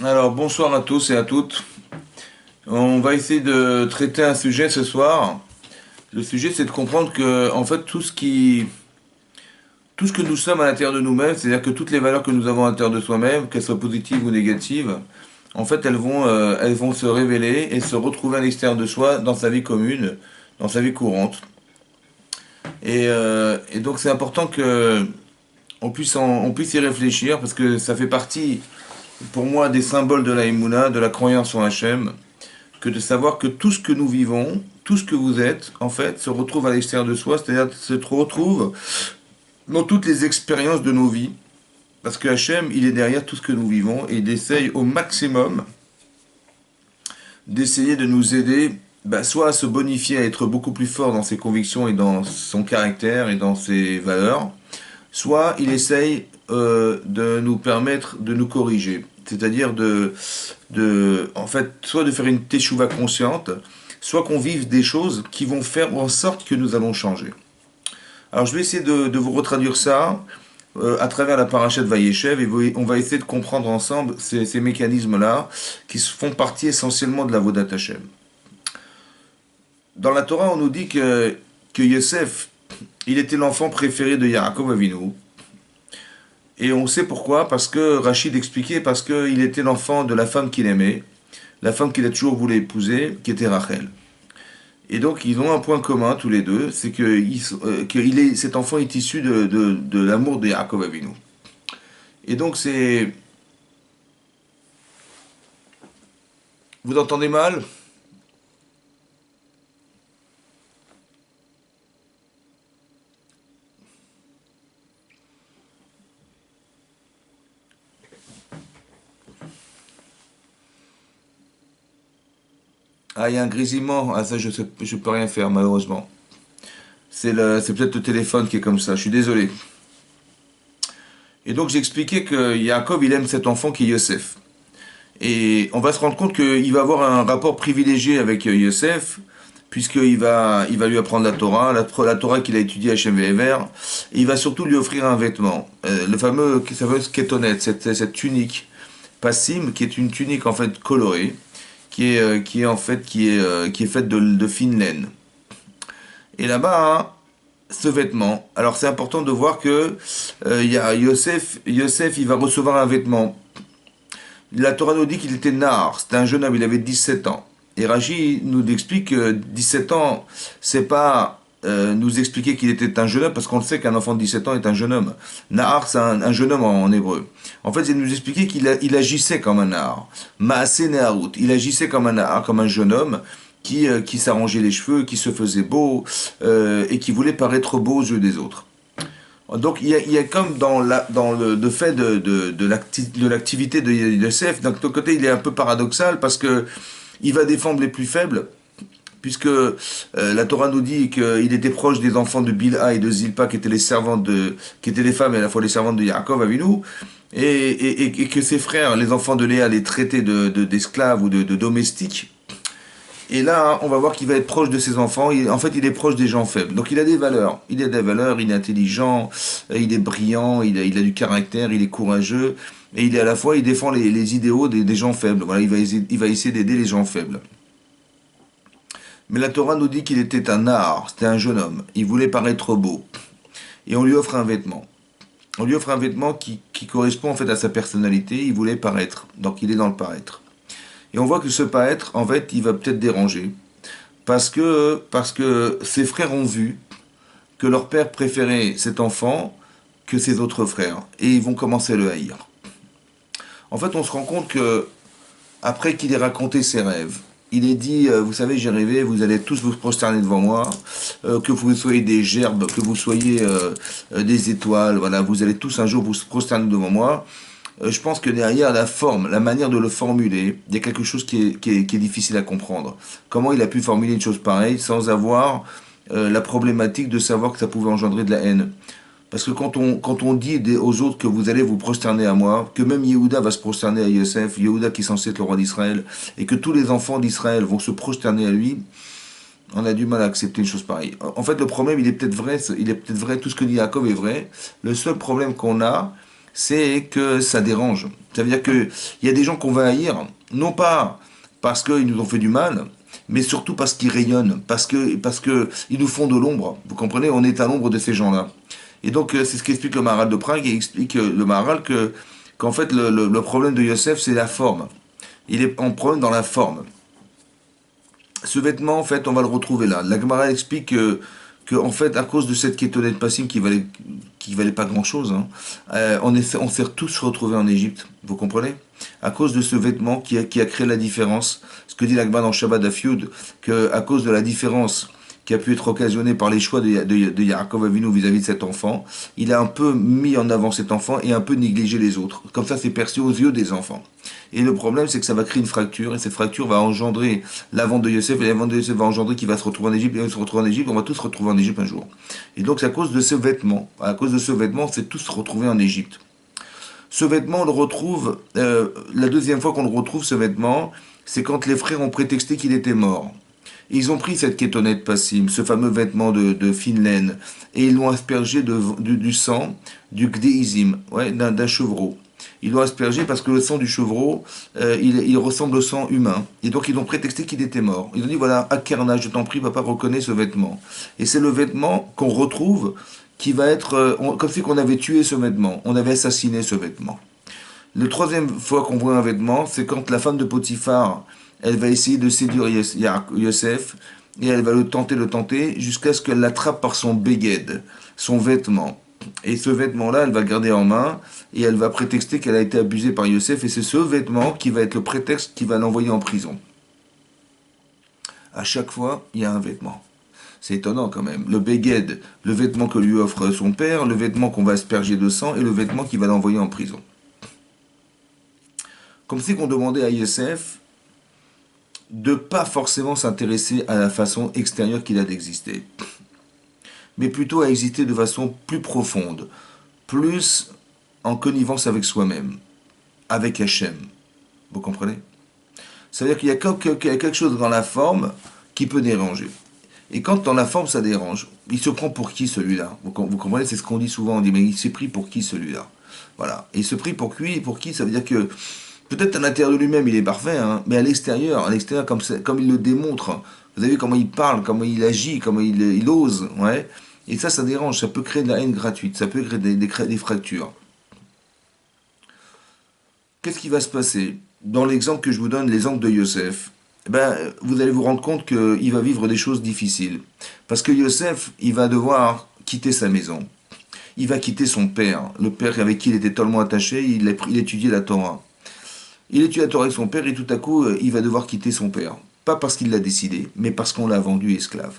Alors, bonsoir à tous et à toutes. On va essayer de traiter un sujet ce soir. Le sujet, c'est de comprendre que, en fait, tout ce que nous sommes à l'intérieur de nous-mêmes, c'est-à-dire que toutes les valeurs que nous avons à l'intérieur de soi-même, qu'elles soient positives ou négatives, en fait, elles vont se révéler et se retrouver à l'extérieur de soi dans sa vie commune, dans sa vie courante. Et donc, c'est important que on puisse y réfléchir parce que ça fait partie, pour moi, des symboles de la Emouna, de la croyance en Hachem, que de savoir que tout ce que nous vivons, tout ce que vous êtes, en fait, se retrouve à l'extérieur de soi, c'est-à-dire se retrouve dans toutes les expériences de nos vies. Parce que Hachem, il est derrière tout ce que nous vivons et il essaye au maximum d'essayer de nous aider, soit à se bonifier, à être beaucoup plus fort dans ses convictions et dans son caractère et dans ses valeurs, soit il essaye de nous permettre de nous corriger. C'est-à-dire en fait, soit de faire une teshuva consciente, soit qu'on vive des choses qui vont faire en sorte que nous allons changer. Alors je vais essayer de vous retraduire ça à travers la paracha de Vayeshev et on va essayer de comprendre ensemble ces mécanismes-là qui font partie essentiellement de la Vodat Hashem. Dans la Torah, on nous dit que Yosef, il était l'enfant préféré de Yaakov Avinu. Et on sait pourquoi, parce que Rachid expliquait, parce qu'il était l'enfant de la femme qu'il aimait, la femme qu'il a toujours voulu épouser, qui était Rachel. Et donc ils ont un point commun tous les deux, c'est que cet enfant est issu de l'amour de Yaakov Avinu. Et donc c'est... Vous entendez mal? Ah, il y a un grésillement. Ah, ça, je peux rien faire, malheureusement. C'est peut-être le téléphone qui est comme ça, je suis désolé. Et donc j'expliquais que Yaakov, il aime cet enfant qui est Yosef. Et on va se rendre compte qu'il va avoir un rapport privilégié avec Yosef, il va lui apprendre la Torah qu'il a étudiée à Shem Ve'ever, et il va surtout lui offrir un vêtement, sa fameuse kétonette, cette tunique passim, qui est une tunique en fait colorée, qui est faite de fine laine. Et là-bas, hein, ce vêtement, alors c'est important de voir que il y a Yosef, il va recevoir un vêtement. La Torah nous dit qu'il était nar, c'était un jeune homme, il avait 17 ans. Et Rashi nous explique que 17 ans, c'est pas nous expliquer qu'il était un jeune homme, parce qu'on le sait qu'un enfant de 17 ans est un jeune homme. Nahar, c'est un jeune homme en hébreu. En fait, c'est nous expliquer il agissait comme un Nahar. Maaseh Neharut, il agissait comme un Nahar, comme un jeune homme qui s'arrangeait les cheveux, qui se faisait beau, et qui voulait paraître beau aux yeux des autres. Donc il y a comme dans le fait de l'activité de Yosef, d'un côté il est un peu paradoxal parce que il va défendre les plus faibles, puisque la Torah nous dit qu'il était proche des enfants de Bilha et de Zilpa qui étaient qui étaient les femmes et à la fois les servantes de Yaakov Avinu, et que ses frères, les enfants de Léa, les traitaient d'esclaves ou de domestiques. Et là, on va voir qu'il va être proche de ses enfants. En fait, il est proche des gens faibles. Donc, il a des valeurs. Il a des valeurs, il est intelligent, il est brillant, il a du caractère, il est courageux. Et il est à la fois, il défend les idéaux des gens faibles. Voilà, il va essayer d'aider les gens faibles. Mais la Torah nous dit qu'il était un nahar, c'était un jeune homme. Il voulait paraître beau. Et on lui offre un vêtement. On lui offre un vêtement qui correspond en fait à sa personnalité. Il voulait paraître. Donc, il est dans le paraître. Et on voit que ce paraître, en fait, il va peut-être déranger. Parce que ses frères ont vu que leur père préférait cet enfant que ses autres frères. Et ils vont commencer à le haïr. En fait, on se rend compte que, après qu'il ait raconté ses rêves, il est dit, vous savez, j'ai rêvé, vous allez tous vous prosterner devant moi, que vous soyez des gerbes, que vous soyez des étoiles, voilà, vous allez tous un jour vous prosterner devant moi. Je pense que derrière la forme, la manière de le formuler, il y a quelque chose qui est difficile à comprendre. Comment il a pu formuler une chose pareille sans avoir la problématique de savoir que ça pouvait engendrer de la haine. Parce que quand on dit aux autres que vous allez vous prosterner à moi, que même Yehuda va se prosterner à Yosef, Yehuda qui est censé être le roi d'Israël, et que tous les enfants d'Israël vont se prosterner à lui, on a du mal à accepter une chose pareille. En fait, le problème, il est peut-être vrai, tout ce que dit Yaakov est vrai. Le seul problème qu'on a, c'est que ça dérange. Ça veut dire qu'il y a des gens qu'on va haïr, non pas parce qu'ils nous ont fait du mal, mais surtout parce qu'ils rayonnent, parce que ils nous font de l'ombre. Vous comprenez, on est à l'ombre de ces gens-là. Et donc, c'est ce qu'explique le Maharal de Prague. Il explique le Maharal qu'en fait, le problème de Yosef, c'est la forme. Il est en problème dans la forme. Ce vêtement, en fait, on va le retrouver là. La Gemara explique que, en fait, à cause de cette kétonette passim qui valait pas grand-chose, hein, on s'est tous retrouvés en Égypte. Vous comprenez? À cause de ce vêtement qui a créé la différence. Ce que dit la Gemara dans Shabbat Dafyud, que à cause de la différence qui a pu être occasionnée par les choix de Yaakov Avinu vis-à-vis de cet enfant, il a un peu mis en avant cet enfant et un peu négligé les autres. Comme ça, c'est perçu aux yeux des enfants. Et le problème, c'est que ça va créer une fracture, et cette fracture va engendrer la vente de Yosef, et la vente de Yosef va engendrer qu'il va se retrouver en Égypte, et on se retrouve en Égypte, on va tous se retrouver en Égypte un jour. Et donc, c'est à cause de ce vêtement, on s'est tous se retrouver en Égypte. Ce vêtement, on le retrouve, la deuxième fois qu'on le retrouve, ce vêtement, c'est quand les frères ont prétexté qu'il était mort. Ils ont pris cette kétonnette passim, ce fameux vêtement de fine laine, et ils l'ont aspergé du sang du gdéizim, ouais, d'un chevreau. Ils l'ont aspergé parce que le sang du chevreau, il ressemble au sang humain. Et donc ils ont prétexté qu'il était mort. Ils ont dit, voilà, Akerna, je t'en prie, papa, reconnais ce vêtement. Et c'est le vêtement qu'on retrouve qui va être, comme si on avait tué ce vêtement, on avait assassiné ce vêtement. Le troisième fois qu'on voit un vêtement, c'est quand la femme de Potiphar, elle va essayer de séduire Yosef, et elle va le tenter, jusqu'à ce qu'elle l'attrape par son beged, son vêtement. Et ce vêtement-là, elle va le garder en main, et elle va prétexter qu'elle a été abusée par Yosef, et c'est ce vêtement qui va être le prétexte qui va l'envoyer en prison. À chaque fois, il y a un vêtement. C'est étonnant quand même. Le beged, le vêtement que lui offre son père, le vêtement qu'on va asperger de sang, et le vêtement qui va l'envoyer en prison. Comme si on demandait à Yosef de pas forcément s'intéresser à la façon extérieure qu'il a d'exister, mais plutôt à exister de façon plus profonde, plus en connivence avec soi-même, avec Hachem. Vous comprenez? Ça veut dire qu'il y a quelque chose dans la forme qui peut déranger. Et quand dans la forme ça dérange, il se prend pour qui celui-là? Vous comprenez? C'est ce qu'on dit souvent, on dit mais il s'est pris pour qui celui-là? Voilà. Et il se prie pour qui? Ça veut dire que peut-être à l'intérieur de lui-même, il est parfait, hein, mais à l'extérieur, comme il le démontre, vous avez vu comment il parle, comment il agit, comment il ose, ouais. Et ça dérange, ça peut créer de la haine gratuite, ça peut créer des fractures. Qu'est-ce qui va se passer? Dans l'exemple que je vous donne, l'exemple de Yosef, eh ben, vous allez vous rendre compte qu'il va vivre des choses difficiles. Parce que Yosef, il va devoir quitter sa maison. Il va quitter son père, le père avec qui il était tellement attaché, il étudiait la Torah. Il étudie la Torah avec son père et tout à coup, il va devoir quitter son père. Pas parce qu'il l'a décidé, mais parce qu'on l'a vendu esclave.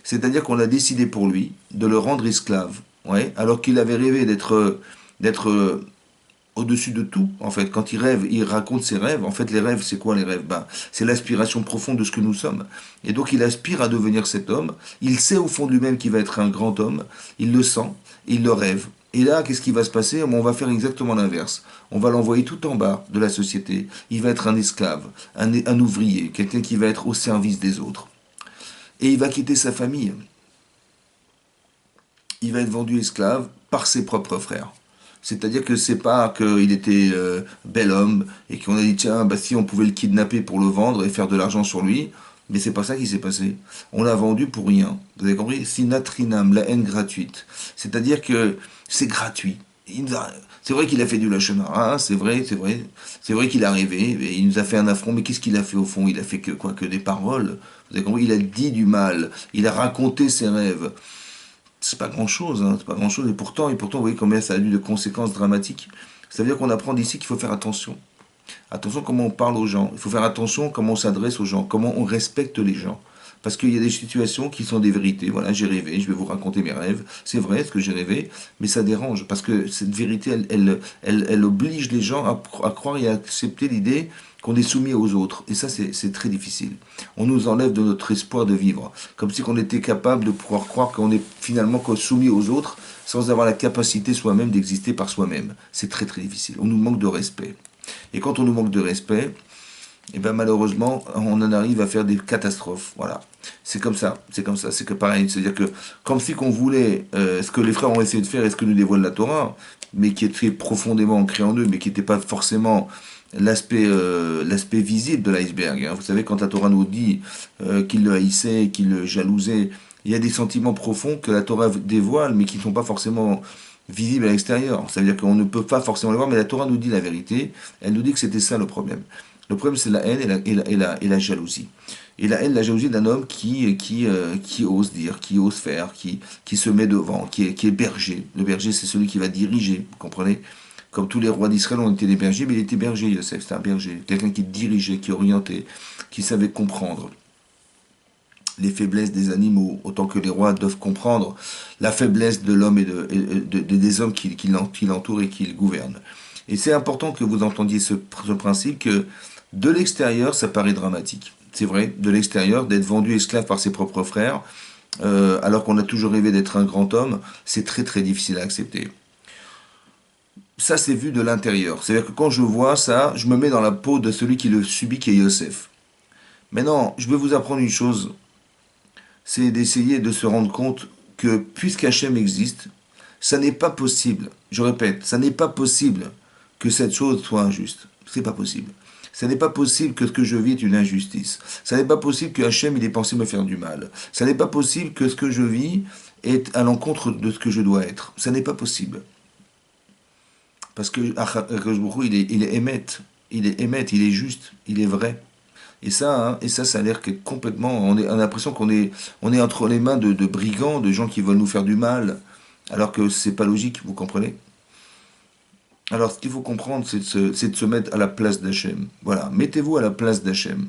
C'est-à-dire qu'on a décidé pour lui de le rendre esclave, ouais, alors qu'il avait rêvé d'être au-dessus de tout. En fait, quand il rêve, il raconte ses rêves. En fait, les rêves, c'est quoi les rêves? Ben, c'est l'aspiration profonde de ce que nous sommes. Et donc, il aspire à devenir cet homme. Il sait au fond de lui-même qu'il va être un grand homme. Il le sent, il le rêve. Et là, qu'est-ce qui va se passer? On va faire exactement l'inverse. On va l'envoyer tout en bas de la société. Il va être un esclave, un ouvrier, quelqu'un qui va être au service des autres. Et il va quitter sa famille. Il va être vendu esclave par ses propres frères. C'est-à-dire que c'est pas qu'il était bel homme et qu'on a dit tiens, bah si on pouvait le kidnapper pour le vendre et faire de l'argent sur lui, mais c'est pas ça qui s'est passé. On l'a vendu pour rien. Vous avez compris? Sinatrinam, la haine gratuite. C'est-à-dire que c'est gratuit. C'est vrai qu'il a fait du lâche hein, c'est vrai qu'il a rêvé, et il nous a fait un affront, mais qu'est-ce qu'il a fait au fond? Il a fait que quoi? Que des paroles. Vous avez compris? Il a dit du mal, il a raconté ses rêves. C'est pas grand-chose, hein, c'est pas grand-chose, et pourtant, vous voyez combien ça a eu de conséquences dramatiques. Ça veut dire qu'on apprend d'ici qu'il faut faire attention. Attention comment on parle aux gens. Il faut faire attention comment on s'adresse aux gens, comment on respecte les gens. Parce qu'il y a des situations qui sont des vérités. Voilà, j'ai rêvé, je vais vous raconter mes rêves. C'est vrai ce que j'ai rêvé, mais ça dérange. Parce que cette vérité, elle oblige les gens à croire et à accepter l'idée qu'on est soumis aux autres. Et ça, c'est très difficile. On nous enlève de notre espoir de vivre. Comme si on était capable de pouvoir croire qu'on est finalement soumis aux autres sans avoir la capacité soi-même d'exister par soi-même. C'est très très difficile. On nous manque de respect. Et quand on nous manque de respect, eh ben malheureusement, on en arrive à faire des catastrophes. Voilà. c'est comme ça, c'est que pareil, c'est-à-dire que comme si qu'on voulait, ce que les frères ont essayé de faire et ce que nous dévoile la Torah, mais qui était profondément ancré en eux, mais qui n'était pas forcément l'aspect visible de l'iceberg, hein. Vous savez, quand la Torah nous dit qu'il le haïssait, qu'il le jalousait, il y a des sentiments profonds que la Torah dévoile, mais qui ne sont pas forcément visibles à l'extérieur. Ça veut dire qu'on ne peut pas forcément les voir, mais la Torah nous dit la vérité. Elle nous dit que c'était ça le problème. Le problème, c'est la haine et la jalousie. Et la haine, la jalousie d'un homme qui ose dire, qui ose faire, qui se met devant, qui est berger. Le berger, c'est celui qui va diriger, vous comprenez? Comme tous les rois d'Israël ont été des bergers, mais il était berger, Yosef, c'était un berger. Quelqu'un qui dirigeait, qui orientait, qui savait comprendre les faiblesses des animaux, autant que les rois doivent comprendre la faiblesse de l'homme des hommes qui l'entourent et qui le gouvernent. Et c'est important que vous entendiez ce principe que de l'extérieur, ça paraît dramatique. C'est vrai, de l'extérieur, d'être vendu esclave par ses propres frères, alors qu'on a toujours rêvé d'être un grand homme, c'est très très difficile à accepter. Ça, c'est vu de l'intérieur. C'est-à-dire que quand je vois ça, je me mets dans la peau de celui qui le subit, qui est Yosef. Maintenant, je vais vous apprendre une chose, c'est d'essayer de se rendre compte que puisqu'Hachem existe, ça n'est pas possible, je répète, ça n'est pas possible que cette chose soit injuste. C'est pas possible. Ça n'est pas possible que ce que je vis est une injustice. Ça n'est pas possible que Hachem il ait pensé me faire du mal. Ça n'est pas possible que ce que je vis est à l'encontre de ce que je dois être. Ça n'est pas possible. Parce que Akadosh Baruch Hu, il est émet. Il est émet, il est juste, il est vrai. Ça a l'air que complètement. On a l'impression on est entre les mains de brigands, de gens qui veulent nous faire du mal, alors que c'est pas logique, vous comprenez? Alors, ce qu'il faut comprendre, c'est de se mettre à la place d'Hachem. Voilà, mettez-vous à la place d'Hachem.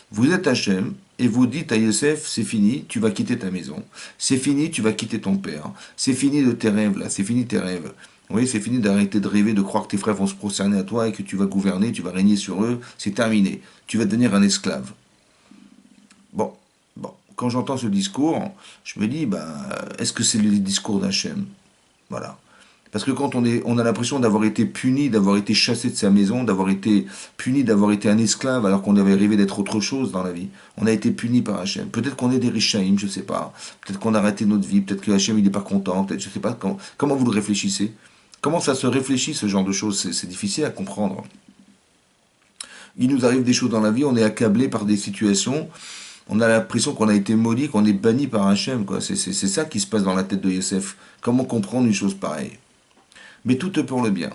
Vous êtes Hachem, et vous dites à Yosef, c'est fini, tu vas quitter ta maison. C'est fini, tu vas quitter ton père. C'est fini de tes rêves, là, c'est fini tes rêves. Oui, c'est fini d'arrêter de rêver, de croire que tes frères vont se prosterner à toi et que tu vas gouverner, tu vas régner sur eux. C'est terminé. Tu vas devenir un esclave. Bon, bon. Quand j'entends ce discours, je me dis, est-ce que c'est le discours d'Hachem? Voilà. Parce que quand on a l'impression d'avoir été puni, d'avoir été chassé de sa maison, d'avoir été puni, d'avoir été un esclave, alors qu'on avait rêvé d'être autre chose dans la vie, on a été puni par Hachem. Peut-être qu'on est des Rishaïm, je ne sais pas. Peut-être qu'on a arrêté notre vie, peut-être que Hachem il n'est pas content, peut-être, je ne sais pas. Comment vous le réfléchissez? Comment ça se réfléchit ce genre de choses? C'est difficile à comprendre. Il nous arrive des choses dans la vie, on est accablé par des situations, on a l'impression qu'on a été maudit, qu'on est banni par Hachem, quoi. C'est ça qui se passe dans la tête de Yosef. Comment comprendre une chose pareille? Mais tout est pour le bien.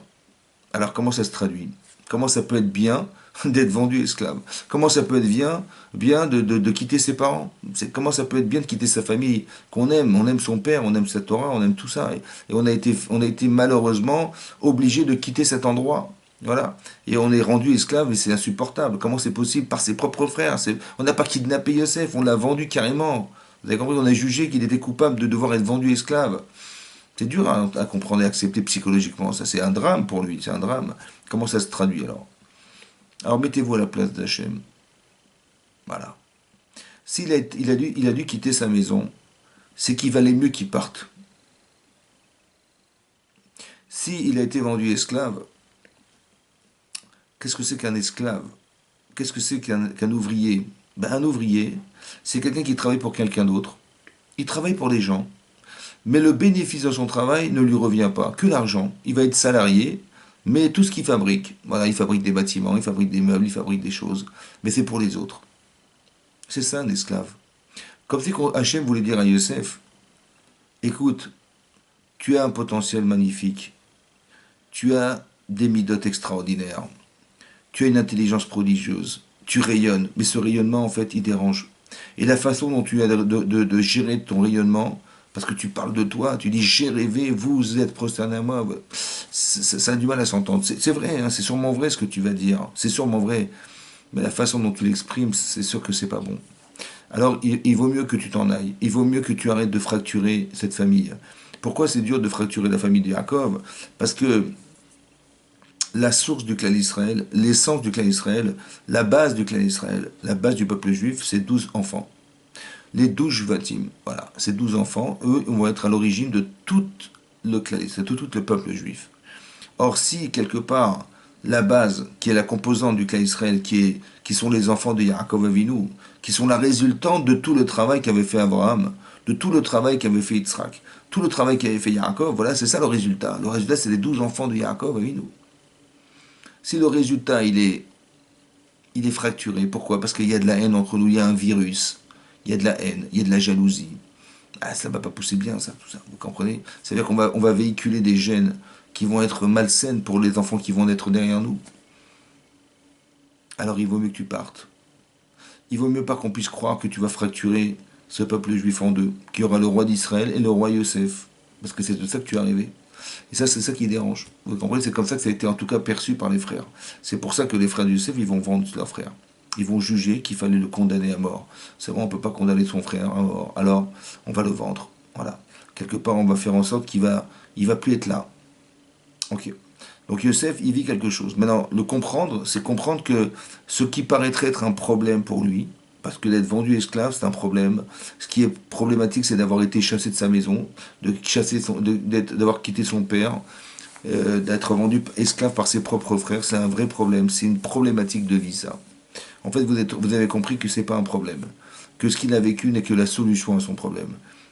Alors comment ça se traduit? Comment ça peut être bien d'être vendu esclave? Comment ça peut être bien de quitter ses parents? Comment ça peut être bien de quitter sa famille qu'on aime? On aime son père, on aime sa Torah, on aime tout ça. Et on a été malheureusement obligé de quitter cet endroit. Voilà. Et on est rendu esclave et c'est insupportable. Comment c'est possible? Par ses propres frères. On n'a pas kidnappé Yosef, on l'a vendu carrément. Vous avez compris? On a jugé qu'il était coupable de devoir être vendu esclave. C'est dur à comprendre et à accepter psychologiquement. Ça, c'est un drame pour lui. C'est un drame. Comment ça se traduit alors? Alors mettez-vous à la place d'Hachem. Voilà. Il a dû quitter sa maison, c'est qu'il valait mieux qu'il parte. S'il a été vendu esclave, qu'est-ce que c'est qu'un esclave? Qu'est-ce que c'est qu'un ouvrier? Un ouvrier, c'est quelqu'un qui travaille pour quelqu'un d'autre. Il travaille pour les gens. Mais le bénéfice de son travail ne lui revient pas, que l'argent. Il va être salarié, mais tout ce qu'il fabrique, voilà, il fabrique des bâtiments, il fabrique des meubles, il fabrique des choses, mais c'est pour les autres. C'est ça un esclave. Comme si Hachem voulait dire à Yosef, écoute, tu as un potentiel magnifique, tu as des midotes extraordinaires, tu as une intelligence prodigieuse, tu rayonnes, mais ce rayonnement en fait il dérange. Et la façon dont tu as de gérer ton rayonnement, parce que tu parles de toi, tu dis j'ai rêvé, vous êtes prosterné à moi. Ça a du mal à s'entendre. C'est vrai, hein, c'est sûrement vrai ce que tu vas dire. C'est sûrement vrai. Mais la façon dont tu l'exprimes, c'est sûr que c'est pas bon. Alors il vaut mieux que tu t'en ailles. Il vaut mieux que tu arrêtes de fracturer cette famille. Pourquoi c'est dur de fracturer la famille de Yaakov? Parce que la source du clan d'Israël, l'essence du clan d'Israël, la base du clan d'Israël, la base du peuple juif, c'est 12 enfants. Les 12 Juvatim, voilà, ces 12 enfants, eux, vont être à l'origine de tout le clan, de tout le peuple juif. Or, si, quelque part, la base, qui est la composante du clan Israël, qui sont les enfants de Yaakov Avinu, qui sont la résultante de tout le travail qu'avait fait Abraham, de tout le travail qu'avait fait Yitzhak, tout le travail qu'avait fait Yaakov, voilà, c'est ça le résultat. Le résultat, c'est les 12 enfants de Yaakov Avinu. Si le résultat, il est fracturé, pourquoi? Parce qu'il y a de la haine entre nous, il y a un virus, il y a de la haine, il y a de la jalousie. Ah, ça ne va pas pousser bien, ça, tout ça, vous comprenez? C'est-à-dire qu'on va véhiculer des gènes qui vont être malsaines pour les enfants qui vont naître derrière nous. Alors il vaut mieux que tu partes. Il vaut mieux pas qu'on puisse croire que tu vas fracturer ce peuple juif en deux, qu'il y aura le roi d'Israël et le roi Yosef. Parce que c'est de ça que tu es arrivé. Et ça, c'est ça qui dérange. Vous comprenez? C'est comme ça que ça a été en tout cas perçu par les frères. C'est pour ça que les frères de Yosef, ils vont vendre leurs frères. Ils vont juger qu'il fallait le condamner à mort. C'est vrai, on ne peut pas condamner son frère à mort. Alors, on va le vendre. Voilà. Quelque part, on va faire en sorte il va plus être là. Ok. Donc Yosef, il vit quelque chose. Maintenant, le comprendre, c'est comprendre que ce qui paraîtrait être un problème pour lui, parce que d'être vendu esclave, c'est un problème. Ce qui est problématique, c'est d'avoir été chassé de sa maison, d'avoir quitté son père, d'être vendu esclave par ses propres frères. C'est un vrai problème. C'est une problématique de vie, ça. En fait, vous avez compris que ce n'est pas un problème. Que ce qu'il a vécu n'est que la solution à son problème.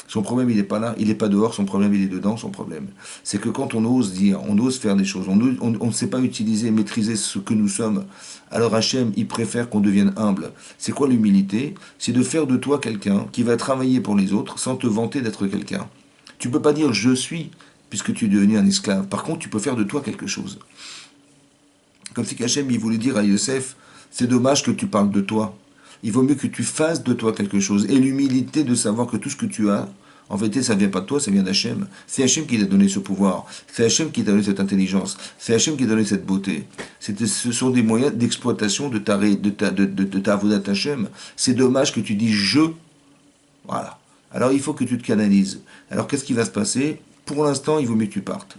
Son problème, il n'est pas là, il n'est pas dehors, son problème, il est dedans, son problème. C'est que quand on ose dire, on ose faire des choses, on ne sait pas utiliser, maîtriser ce que nous sommes, alors Hachem, il préfère qu'on devienne humble. C'est quoi l'humilité? C'est de faire de toi quelqu'un qui va travailler pour les autres sans te vanter d'être quelqu'un. Tu ne peux pas dire je suis, puisque tu es devenu un esclave. Par contre, tu peux faire de toi quelque chose. Comme si Hachem, il voulait dire à Yosef, c'est dommage que tu parles de toi. Il vaut mieux que tu fasses de toi quelque chose. Et l'humilité de savoir que tout ce que tu as, en vérité, ça ne vient pas de toi, ça vient d'Hachem. C'est Hachem qui t'a donné ce pouvoir. C'est Hachem qui t'a donné cette intelligence. C'est Hachem qui t'a donné cette beauté. Ce sont des moyens d'exploitation de ta avodat Hachem. C'est dommage que tu dis je. Voilà. Alors il faut que tu te canalises. Alors qu'est-ce qui va se passer? Pour l'instant, il vaut mieux que tu partes.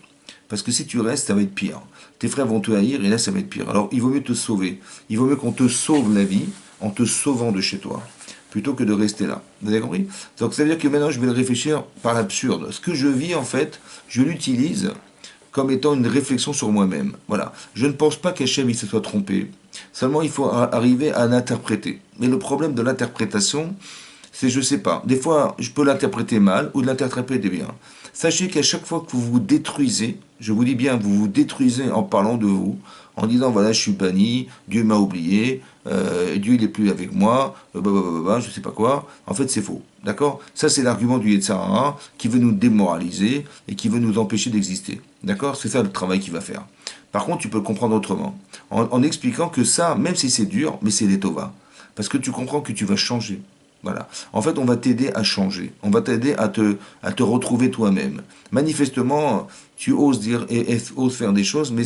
Parce que si tu restes, ça va être pire. Tes frères vont te haïr et là, ça va être pire. Alors il vaut mieux te sauver. Il vaut mieux qu'on te sauve la vie en te sauvant de chez toi, plutôt que de rester là. Vous avez compris? Donc ça veut dire que maintenant, je vais le réfléchir par l'absurde. Ce que je vis, en fait, je l'utilise comme étant une réflexion sur moi-même. Voilà. Je ne pense pas qu'Hachem il se soit trompé. Seulement, il faut arriver à l'interpréter. Mais le problème de l'interprétation, c'est je sais pas. Des fois, je peux l'interpréter mal ou l'interpréter bien. Sachez qu'à chaque fois que vous vous détruisez, je vous dis bien, vous vous détruisez en parlant de vous, en disant voilà, je suis banni, Dieu m'a oublié, Dieu il n'est plus avec moi, je sais pas quoi. En fait, c'est faux. D'accord? Ça, c'est l'argument du Yetzirah qui veut nous démoraliser et qui veut nous empêcher d'exister. D'accord? C'est ça le travail qu'il va faire. Par contre, tu peux le comprendre autrement. En expliquant que ça, même si c'est dur, mais c'est des Tova. Parce que tu comprends que tu vas changer. Voilà. En fait, on va t'aider à changer. On va t'aider à te retrouver toi-même. Manifestement, tu oses dire et oses faire des choses, mais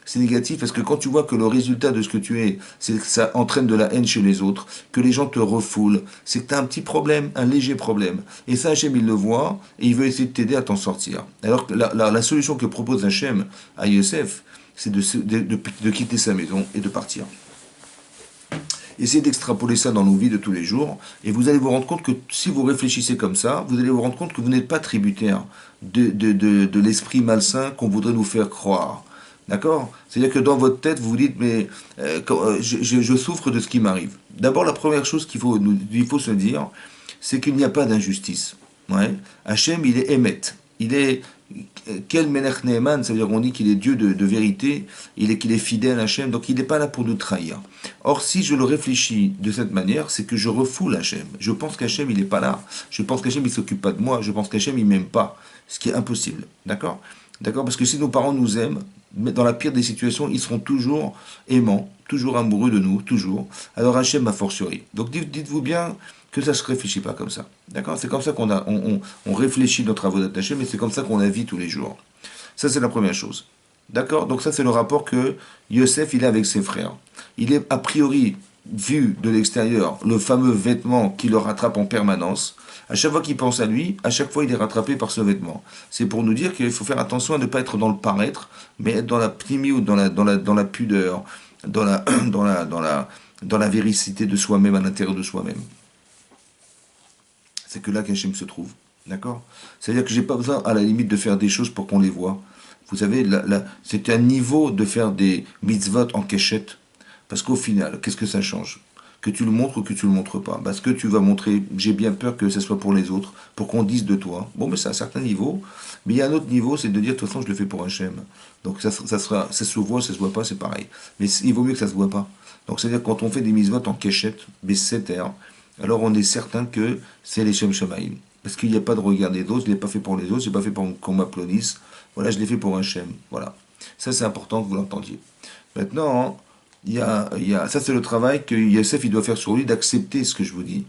c'est négatif parce que quand tu vois que le résultat de ce que tu es, c'est que ça entraîne de la haine chez les autres, que les gens te refoulent, c'est que tu as un petit problème, un léger problème. Et ça, Hachem, il le voit et il veut essayer de t'aider à t'en sortir. Alors que la solution que propose Hachem à Yosef, c'est de quitter sa maison et de partir. Essayez d'extrapoler ça dans nos vies de tous les jours, et vous allez vous rendre compte que si vous réfléchissez comme ça, vous allez vous rendre compte que vous n'êtes pas tributaire de l'esprit malsain qu'on voudrait nous faire croire. D'accord? C'est-à-dire que dans votre tête, vous vous dites, mais je souffre de ce qui m'arrive. D'abord, la première chose il faut se dire, c'est qu'il n'y a pas d'injustice. Ouais. Hachem, il est émet. Il est quel Melech Neeman, ça veut dire qu'on dit qu'il est Dieu de vérité, qu'il est fidèle à Hachem, donc il n'est pas là pour nous trahir. Or, si je le réfléchis de cette manière, c'est que je refoule Hachem. Je pense qu'Hachem, il n'est pas là. Je pense qu'Hachem, il ne s'occupe pas de moi. Je pense qu'Hachem, il ne m'aime pas. Ce qui est impossible. D'accord? D'accord? Parce que si nos parents nous aiment, dans la pire des situations, ils seront toujours aimants, toujours amoureux de nous, toujours. Alors Hachem, a fortiori. Donc dites-vous bien que ça ne se réfléchit pas comme ça. D'accord? C'est comme ça on réfléchit nos travaux d'attaché, mais c'est comme ça qu'on la vit tous les jours. Ça, c'est la première chose. D'accord? Donc ça, c'est le rapport que Yosef, il a avec ses frères. Il est a priori, vu de l'extérieur, le fameux vêtement qui le rattrape en permanence. À chaque fois qu'il pense à lui, à chaque fois, il est rattrapé par ce vêtement. C'est pour nous dire qu'il faut faire attention à ne pas être dans le paraître, mais être dans la primie, dans la pudeur, dans la véricité de soi-même, à l'intérieur de soi-même. C'est que là qu'Hachem se trouve. D'accord? C'est-à-dire que j'ai pas besoin, à la limite, de faire des choses pour qu'on les voie. Vous savez, c'est un niveau de faire des mitzvot en cachette. Parce qu'au final, qu'est-ce que ça change? Que tu le montres ou que tu le montres pas? Parce que tu vas montrer, j'ai bien peur que ce soit pour les autres, pour qu'on dise de toi. Bon, mais c'est un certain niveau. Mais il y a un autre niveau, c'est de dire, de toute façon, je le fais pour un Hachem. Donc ça se voit, ça se voit pas, c'est pareil. Mais il vaut mieux que ça se voit pas. Donc c'est-à-dire quand on fait des mitzvot en cachette, B7R, alors on est certain que c'est les Shem Shamaim. Parce qu'il n'y a pas de regard des autres, je ne l'ai pas fait pour les autres, je l'ai pas fait pour qu'on m'applaudisse. Voilà, je l'ai fait pour un Hachem. Voilà. Ça, c'est important que vous l'entendiez. Maintenant, ça c'est le travail que Yosef il doit faire sur lui, d'accepter ce que je vous dis.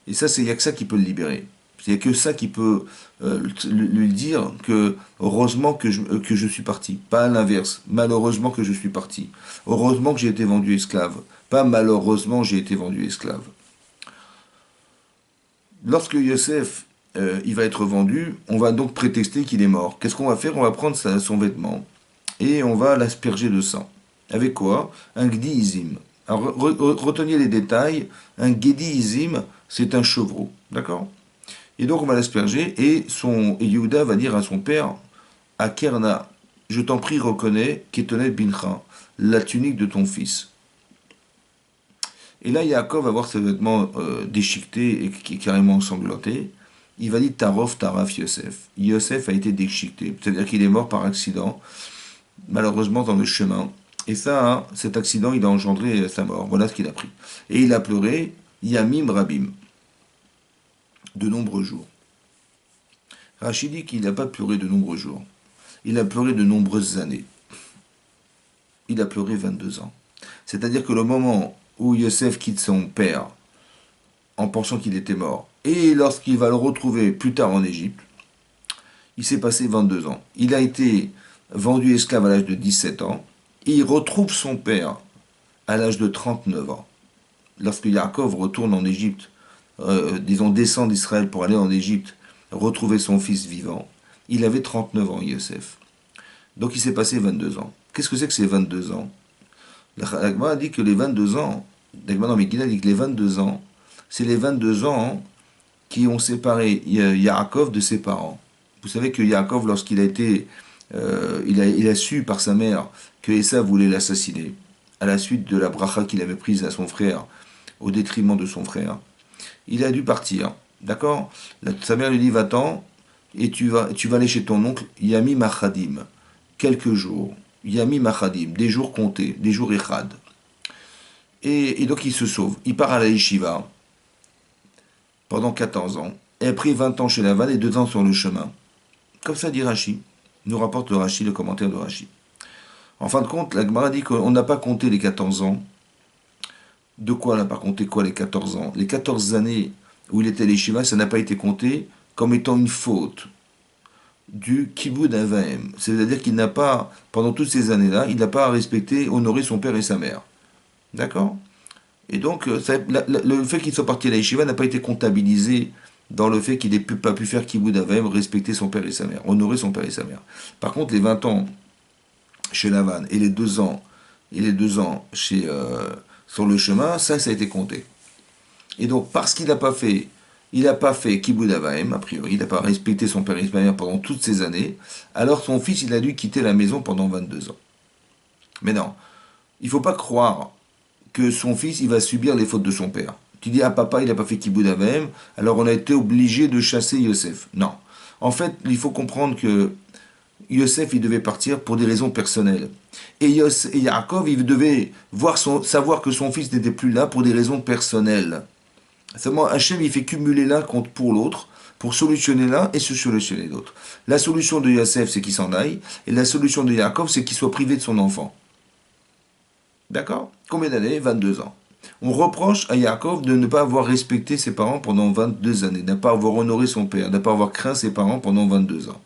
Et ça, il n'y a que ça qui peut le libérer. Il n'y a que ça qui peut lui dire que heureusement que je suis parti. Pas l'inverse. Malheureusement que je suis parti. Heureusement que j'ai été vendu esclave. Pas malheureusement j'ai été vendu esclave. Lorsque Yosef il va être vendu, on va donc prétexter qu'il est mort. Qu'est-ce qu'on va faire? On va prendre son vêtement et on va l'asperger de sang. Avec quoi? Un gdi izim. Alors retenez les détails. Un gedi izim, c'est un chevreau. D'accord? Et donc on va l'asperger et Yehuda va dire à son père, à Kerna, je t'en prie reconnais Ketonet Bincha, la tunique de ton fils. Et là Yaakov va voir ses vêtements déchiquetés et qui est carrément ensanglantés. Il va dire Tarov Taraf Yosef. Yosef a été déchiqueté, c'est-à-dire qu'il est mort par accident, malheureusement dans le chemin. Et ça, hein, cet accident, il a engendré sa mort. Voilà ce qu'il a pris. Et il a pleuré Yamim Rabim, de nombreux jours. Rachid dit qu'il n'a pas pleuré de nombreux jours. Il a pleuré de nombreuses années. Il a pleuré 22 ans. C'est-à-dire que le moment où Yosef quitte son père en pensant qu'il était mort, et lorsqu'il va le retrouver plus tard en Égypte, il s'est passé 22 ans. Il a été vendu esclave à l'âge de 17 ans, et il retrouve son père à l'âge de 39 ans. Lorsque Yaakov retourne en Égypte, disons descend d'Israël pour aller en Égypte, retrouver son fils vivant, il avait 39 ans, Yosef. Donc il s'est passé 22 ans. Qu'est-ce que c'est que ces 22 ans? La Gemara dit que les 22 ans, non, mais dit que les 22 ans, c'est les 22 ans qui ont séparé Yaakov de ses parents. Vous savez que Yaakov, lorsqu'il a été, il a su par sa mère que Esav voulait l'assassiner, à la suite de la bracha qu'il avait prise à son frère, au détriment de son frère, il a dû partir. D'accord? Sa mère lui dit, va-t'en, et tu vas aller chez ton oncle Yami Machadim. Quelques jours. Yami Machadim, des jours comptés, des jours echad. Et donc il se sauve. Il part à la yeshiva pendant 14 ans. Et après 20 ans chez Laval et 2 ans sur le chemin. Comme ça dit Rashi. Nous rapporte le Rashi, le commentaire de Rashi. En fin de compte, la Gemara dit qu'on n'a pas compté les 14 ans. De quoi on n'a pas compté quoi les 14 ans? Les 14 années où il était à l'Yeshiva, ça n'a pas été compté comme étant une faute du kibbud avaim. C'est-à-dire qu'il n'a pas, pendant toutes ces années-là, il n'a pas respecté, honoré son père et sa mère. D'accord? Et donc, le fait qu'il soit parti à la yeshiva n'a pas été comptabilisé dans le fait qu'il n'ait pas pu faire kibbud avaim, respecter son père et sa mère, honorer son père et sa mère. Par contre, les 20 ans chez Lavan et les 2 ans sur le chemin, ça a été compté. Et donc, parce qu'il n'a pas fait kibbud avaim, a priori, il n'a pas respecté son père et sa mère pendant toutes ces années, alors son fils, il a dû quitter la maison pendant 22 ans. Mais non, il ne faut pas croire que son fils, il va subir les fautes de son père. Tu dis, ah papa, il n'a pas fait kibbud avaim, alors on a été obligé de chasser Yosef. Non. En fait, il faut comprendre que Yosef, il devait partir pour des raisons personnelles. Et Yaakov, il devait savoir que son fils n'était plus là pour des raisons personnelles. Seulement, Hachem, il fait cumuler l'un contre pour l'autre, pour solutionner l'un et se solutionner l'autre. La solution de Yosef, c'est qu'il s'en aille, et la solution de Yaakov, c'est qu'il soit privé de son enfant. D'accord? Combien d'années? 22 ans. On reproche à Yaakov de ne pas avoir respecté ses parents pendant 22 années, de ne pas avoir honoré son père, de ne pas avoir craint ses parents pendant 22 ans.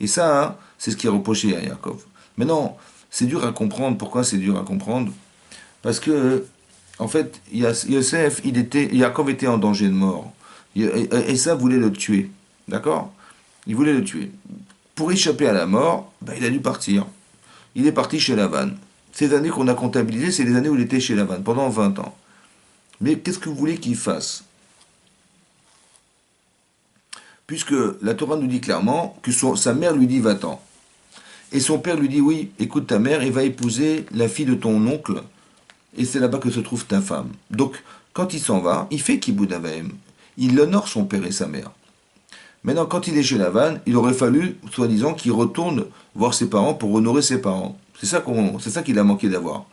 Et ça, hein, c'est ce qui est reproché à Yaakov. Maintenant, c'est dur à comprendre. Pourquoi c'est dur à comprendre? Parce que, en fait, Yaakov était en danger de mort. Et ça voulait le tuer. D'accord? Il voulait le tuer. Pour échapper à la mort, il a dû partir. Il est parti chez Lavan. Ces années qu'on a comptabilisées, c'est les années où il était chez Lavan, pendant 20 ans. Mais qu'est-ce que vous voulez qu'il fasse? Puisque la Torah nous dit clairement que sa mère lui dit va-t'en. Et son père lui dit, oui, écoute ta mère, et va épouser la fille de ton oncle, et c'est là-bas que se trouve ta femme. Donc, quand il s'en va, il fait Kibbout Avaim. Il honore son père et sa mère. Maintenant, quand il est chez Lavan, il aurait fallu, soi-disant, qu'il retourne voir ses parents pour honorer ses parents. C'est ça qu'il a manqué d'avoir.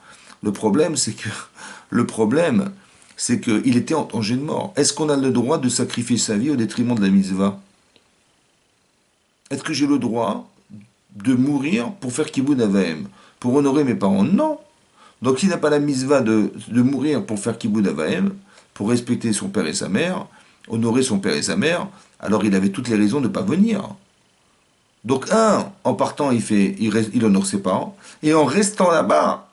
Le problème, c'est que, le problème, c'est qu'il était en danger de mort. Est-ce qu'on a le droit de sacrifier sa vie au détriment de la mitzvah? Est-ce que j'ai le droit de mourir pour faire Kibbout Avaim, pour honorer mes parents? Non. Donc s'il n'a pas la mitzvah de mourir pour faire Kibbout Avaim, pour respecter son père et sa mère, honorer son père et sa mère, alors il avait toutes les raisons de ne pas venir. Donc en partant, il honore ses parents, et en restant là-bas,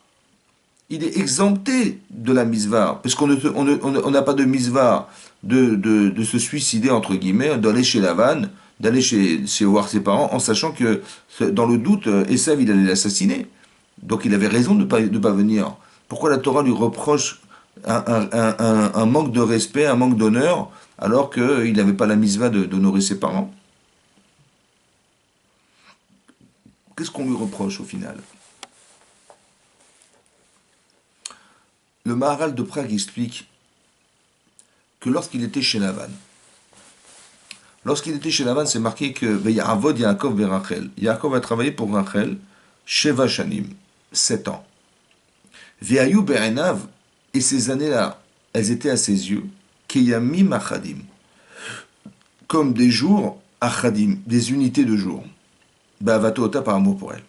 il est exempté de la mitzvah, parce on n'a pas de mitzvah de se suicider, entre guillemets, d'aller chez Lavan, d'aller chez voir ses parents, en sachant que, dans le doute, Esav, il allait l'assassiner. Donc il avait raison de pas venir. Pourquoi la Torah lui reproche un manque de respect, un manque d'honneur, alors qu'il n'avait pas la mitzvah d'honorer ses parents? Qu'est-ce qu'on lui reproche au final? Le Maharal de Prague explique que lorsqu'il était chez Lavan, c'est marqué que Ve'ya'avod Yaakov ve'Rachel. Yaakov a travaillé pour Rachel, Sheva Shanim, 7 ans. Ve'ayu be'enav, et ces années-là, elles étaient à ses yeux, Keyamim achadim, comme des jours achadim, des unités de jours. Ba'avato ota, par amour pour elle.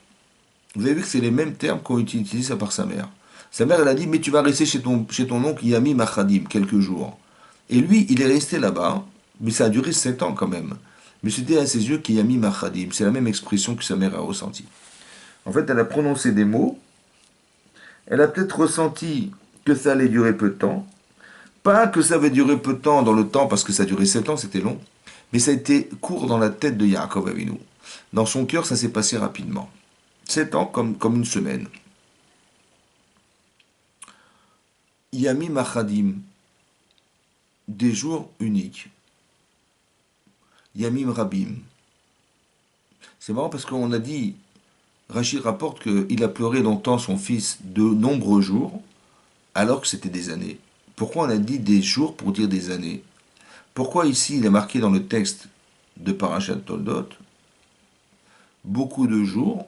Vous avez vu que c'est les mêmes termes qu'ont utilisés par sa mère. Sa mère, elle a dit, mais tu vas rester chez ton oncle Yamim achadim, quelques jours. Et lui, il est resté là-bas, mais ça a duré 7 ans quand même. Mais c'était à ses yeux Kiyamim achadim. C'est la même expression que sa mère a ressentie. En fait, elle a prononcé des mots. Elle a peut-être ressenti que ça allait durer peu de temps. Pas que ça avait duré peu de temps dans le temps, parce que ça a duré 7 ans, c'était long. Mais ça a été court dans la tête de Yaakov Avinu. Dans son cœur, ça s'est passé rapidement. 7 ans comme une semaine. Yamim achadim, des jours uniques. Yamim rabim. C'est marrant parce qu'on a dit, Rachid rapporte qu'il a pleuré longtemps son fils de nombreux jours, alors que c'était des années. Pourquoi on a dit des jours pour dire des années? Pourquoi ici il est marqué dans le texte de Parashat Toldot, beaucoup de jours,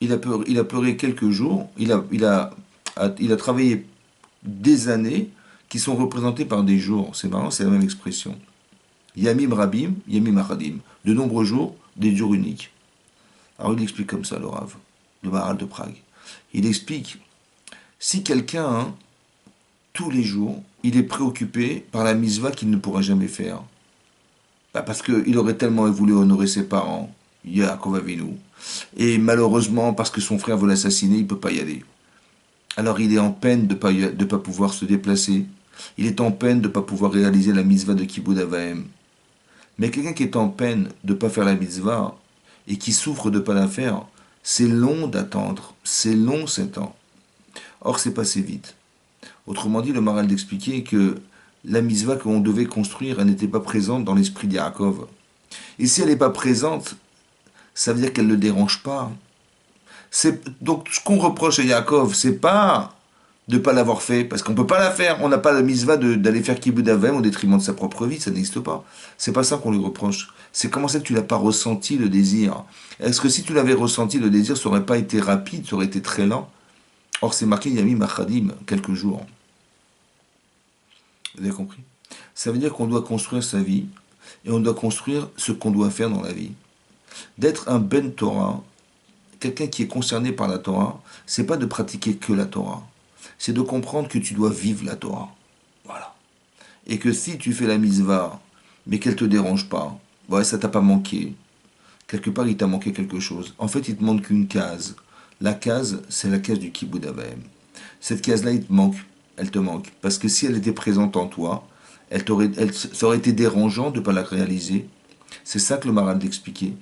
il a pleuré quelques jours, il a travaillé des années qui sont représentées par des jours. C'est marrant, c'est la même expression. Yamim Rabim, Yamim Achadim. De nombreux jours, des jours uniques. Alors il explique comme ça, le Rav, le Maharal de Prague. Il explique, si quelqu'un, tous les jours, il est préoccupé par la mitzvah qu'il ne pourra jamais faire, parce qu'il aurait tellement voulu honorer ses parents, Yaakov Avinu, et malheureusement, parce que son frère veut l'assassiner, il ne peut pas y aller. Alors il est en peine de ne pas pouvoir se déplacer. Il est en peine de ne pas pouvoir réaliser la mitzvah de Kibbout Avaim. Mais quelqu'un qui est en peine de ne pas faire la mitzvah et qui souffre de ne pas la faire, c'est long d'attendre, c'est long 7 ans. Or, c'est passé vite. Autrement dit, le Maharal d'expliquer que la mitzvah qu'on devait construire, elle n'était pas présente dans l'esprit d'Yaakov. Et si elle n'est pas présente, ça veut dire qu'elle ne le dérange pas. Donc, ce qu'on reproche à Yaakov, c'est pas de ne pas l'avoir fait, parce qu'on ne peut pas la faire. On n'a pas la mitzvah d'aller faire Kibbout Avaim au détriment de sa propre vie, ça n'existe pas. C'est pas ça qu'on lui reproche. C'est comment ça que tu n'as pas ressenti le désir. Est-ce que si tu l'avais ressenti, le désir, ça n'aurait pas été rapide, ça aurait été très lent? Or, c'est marqué Yamim Achadim, quelques jours. Vous avez compris? Ça veut dire qu'on doit construire sa vie, et on doit construire ce qu'on doit faire dans la vie. D'être un Ben Torah, quelqu'un qui est concerné par la Torah, c'est pas de pratiquer que la Torah. C'est de comprendre que tu dois vivre la Torah. Voilà. Et que si tu fais la mitzvah, mais qu'elle ne te dérange pas, ouais, ça t'a pas manqué. Quelque part, il t'a manqué quelque chose. En fait, il te manque qu'une case. La case, c'est la case du Kibbout Avaim. Cette case-là, il te manque. Elle te manque. Parce que si elle était présente en toi, ça aurait été dérangeant de ne pas la réaliser. C'est ça que le Maharal d'expliquer.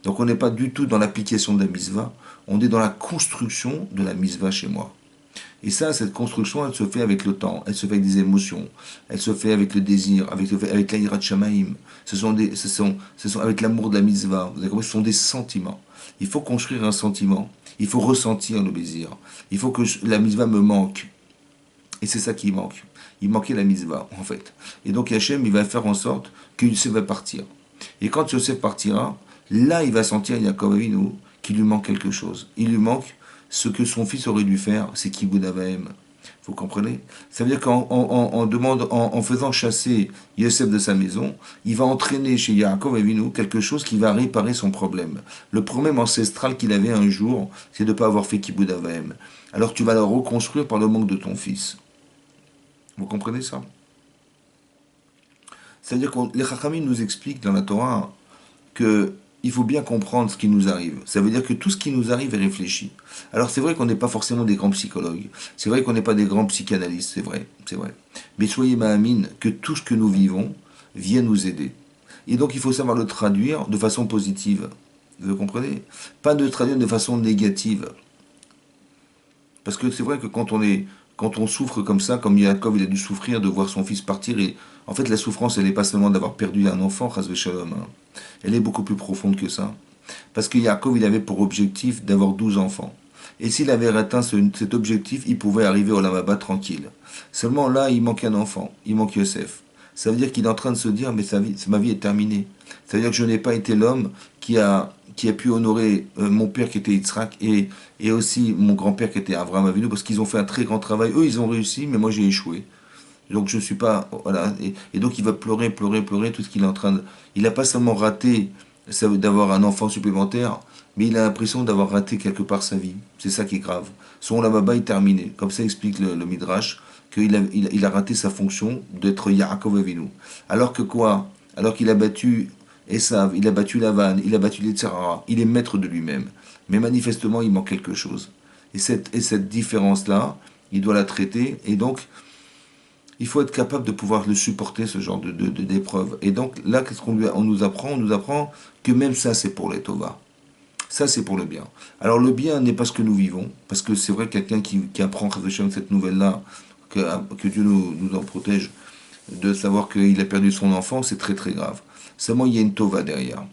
Donc on n'est pas du tout dans l'application de la mitzvah, on est dans la construction de la mitzvah chez moi. Et ça, cette construction, elle se fait avec le temps, elle se fait avec des émotions, elle se fait avec le désir, avec la hirat shamaim. Ce sont avec l'amour de la mitzvah. Vous avez compris, ce sont des sentiments. Il faut construire un sentiment. Il faut ressentir le désir. Il faut que la mitzvah me manque. Et c'est ça qui manque. Il manquait la mitzvah, en fait. Et donc Hachem, il va faire en sorte que Yosef va partir. Et quand Yosef partira, là, il va sentir, Yaakov Avinu, qu'il lui manque quelque chose. Il lui manque ce que son fils aurait dû faire, c'est Kibud Avaim. Vous comprenez? Ça veut dire qu'en faisant chasser Yosef de sa maison, il va entraîner chez Yaakov Avinu quelque chose qui va réparer son problème. Le problème ancestral qu'il avait un jour, c'est de ne pas avoir fait Kibud Avaim. Alors tu vas le reconstruire par le manque de ton fils. Vous comprenez ça? C'est-à-dire que les Chachamim nous expliquent dans la Torah que il faut bien comprendre ce qui nous arrive. Ça veut dire que tout ce qui nous arrive est réfléchi. Alors c'est vrai qu'on n'est pas forcément des grands psychologues, c'est vrai qu'on n'est pas des grands psychanalystes, c'est vrai, c'est vrai. Mais soyez ma'amine que tout ce que nous vivons vient nous aider. Et donc il faut savoir le traduire de façon positive. Vous comprenez? Pas de le traduire de façon négative. Parce que c'est vrai que quand on souffre comme ça, comme Yaakov il a dû souffrir de voir son fils partir, et en fait la souffrance elle n'est pas seulement d'avoir perdu un enfant, chas shalom, hein. Elle est beaucoup plus profonde que ça. Parce que Yaakov il avait pour objectif d'avoir 12 enfants. Et s'il avait atteint cet objectif, il pouvait arriver au Lamaba tranquille. Seulement là, il manque un enfant, il manque Yosef. Ça veut dire qu'il est en train de se dire, mais ma vie est terminée. Ça veut dire que je n'ai pas été l'homme qui a pu honorer mon père qui était Yitzhak et aussi mon grand-père qui était Abraham Avinu, parce qu'ils ont fait un très grand travail. Eux, ils ont réussi, mais moi, j'ai échoué. Donc, je ne suis pas... Voilà. Et donc, il va pleurer, pleurer, pleurer, tout ce qu'il est en train de... Il n'a pas seulement raté d'avoir un enfant supplémentaire, mais il a l'impression d'avoir raté quelque part sa vie. C'est ça qui est grave. Son Lamaba est terminé. Comme ça explique le Midrash, qu'il a raté sa fonction d'être Yaakov Avinu. Alors que quoi? Alors qu'il a battu Esav, il a battu Lavan, il a battu les Tzarara, il est maître de lui-même. Mais manifestement, il manque quelque chose. Et cette différence-là, il doit la traiter. Et donc, il faut être capable de pouvoir le supporter, ce genre d'épreuve. Et donc, là, qu'est-ce on nous apprend? On nous apprend que même ça, c'est pour les Tova. Ça, c'est pour le bien. Alors, le bien n'est pas ce que nous vivons, parce que c'est vrai que quelqu'un qui apprend cette nouvelle-là, que Dieu nous en protège, de savoir qu'il a perdu son enfant, c'est très très grave. Seulement, il y a une tova derrière.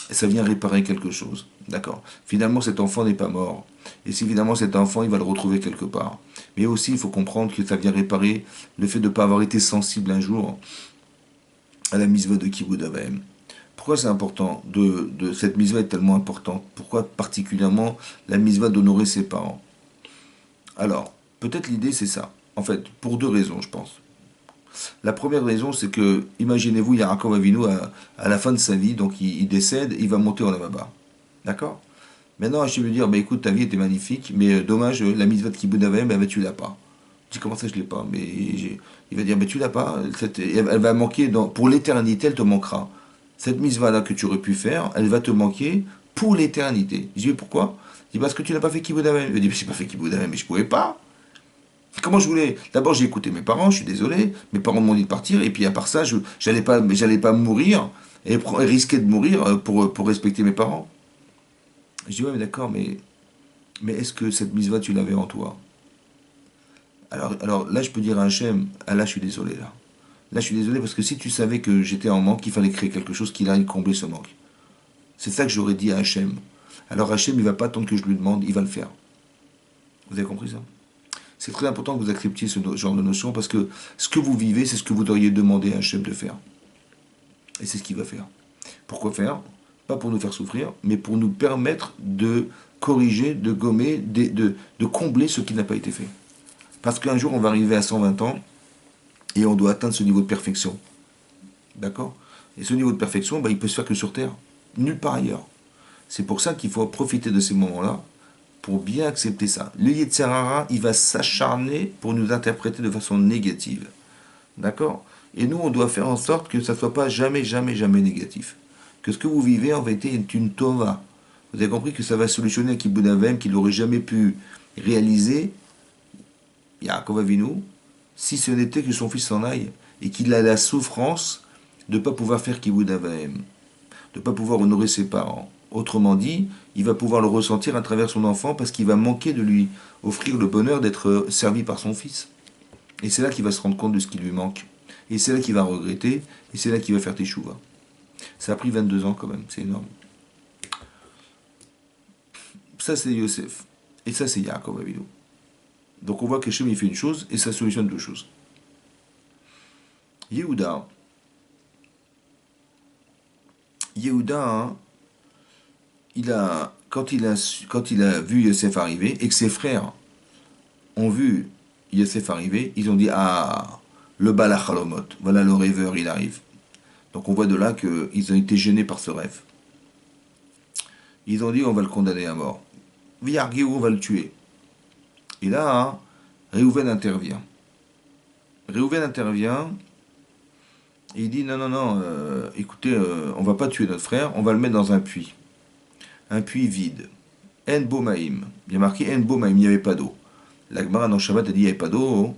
Et ça vient réparer quelque chose. D'accord? Finalement, cet enfant n'est pas mort. Et si finalement cet enfant, il va le retrouver quelque part. Mais aussi, il faut comprendre que ça vient réparer le fait de ne pas avoir été sensible un jour à la mitzvah de Kibud Avaim. Pourquoi c'est important cette mitzvah est tellement importante? Pourquoi particulièrement la mitzvah d'honorer ses parents? Alors, peut-être l'idée c'est ça. En fait, pour deux raisons, je pense. La première raison, c'est que, imaginez-vous, Yaakov Avinu, à la fin de sa vie, donc il décède, il va monter au Lamaba. D'accord? Maintenant, Hachem lui dire, bah écoute, ta vie était magnifique, mais dommage, la mitzvah de Kibud Avaim, bah, tu l'as pas. Je dis, comment ça, je l'ai pas? Mais il va dire, bah tu l'as pas, elle va manquer, pour l'éternité, elle te manquera. Cette mitzvah-là que tu aurais pu faire, elle va te manquer pour l'éternité. Je dis, mais pourquoi? Je dis, parce que tu n'as pas fait Kibud Avaim. Il dit, mais j'ai pas fait Kibud Avaim, mais je pouvais pas. Comment je voulais? D'abord, j'ai écouté mes parents, je suis désolé. Mes parents m'ont dit de partir, et puis à part ça, j'allais pas mourir et risquer de mourir pour respecter mes parents. Je dis, ouais, mais d'accord, mais est-ce que cette mitzvah, tu l'avais en toi? Alors là, je peux dire à Hachem, ah là, je suis désolé, là. Là, je suis désolé parce que si tu savais que j'étais en manque, il fallait créer quelque chose qui allait combler ce manque. C'est ça que j'aurais dit à Hachem. Alors Hachem, il va pas attendre que je lui demande, il va le faire. Vous avez compris ça? C'est très important que vous acceptiez ce genre de notion parce que ce que vous vivez, c'est ce que vous devriez demander à Hachem de faire. Et c'est ce qu'il va faire. Pourquoi faire? Pas pour nous faire souffrir, mais pour nous permettre de corriger, de gommer, de combler ce qui n'a pas été fait. Parce qu'un jour, on va arriver à 120 ans et on doit atteindre ce niveau de perfection. D'accord? Et ce niveau de perfection, il peut se faire que sur Terre, nulle part ailleurs. C'est pour ça qu'il faut profiter de ces moments-là pour bien accepter ça. Le Yetzer Hara, il va s'acharner pour nous interpréter de façon négative. D'accord? Et nous, on doit faire en sorte que ça ne soit pas jamais, jamais, jamais négatif. Que ce que vous vivez, en vérité, est une tova. Vous avez compris que ça va solutionner un Kibud Avaim qu'il n'aurait jamais pu réaliser, Yaakov Avinu, si ce n'était que son fils s'en aille et qu'il a la souffrance de ne pas pouvoir faire Kibud Avaim, de ne pas pouvoir honorer ses parents. Autrement dit, il va pouvoir le ressentir à travers son enfant parce qu'il va manquer de lui offrir le bonheur d'être servi par son fils. Et c'est là qu'il va se rendre compte de ce qui lui manque. Et c'est là qu'il va regretter, et c'est là qu'il va faire teshuva. Ça a pris 22 ans quand même, c'est énorme. Ça c'est Yosef. Et ça c'est Yaakov Avinu. Donc on voit qu'Hachem il fait une chose, et ça solutionne deux choses. Yehuda, hein, quand il a vu Yosef arriver, et que ses frères ont vu Yosef arriver, ils ont dit ah, le Balachalomot, voilà le rêveur, il arrive. Donc on voit de là qu'ils ont été gênés par ce rêve. Ils ont dit on va le condamner à mort. Viargé, on va le tuer. Et là, hein, Réhouven intervient. Réhouven intervient et il dit non, non, non, écoutez, on va pas tuer notre frère, on va le mettre dans un puits. Un puits vide. En Bomaïm. Il y a marqué En Bomaïm, il n'y avait pas d'eau. La Gemara dans Shabbat a dit il n'y avait pas d'eau,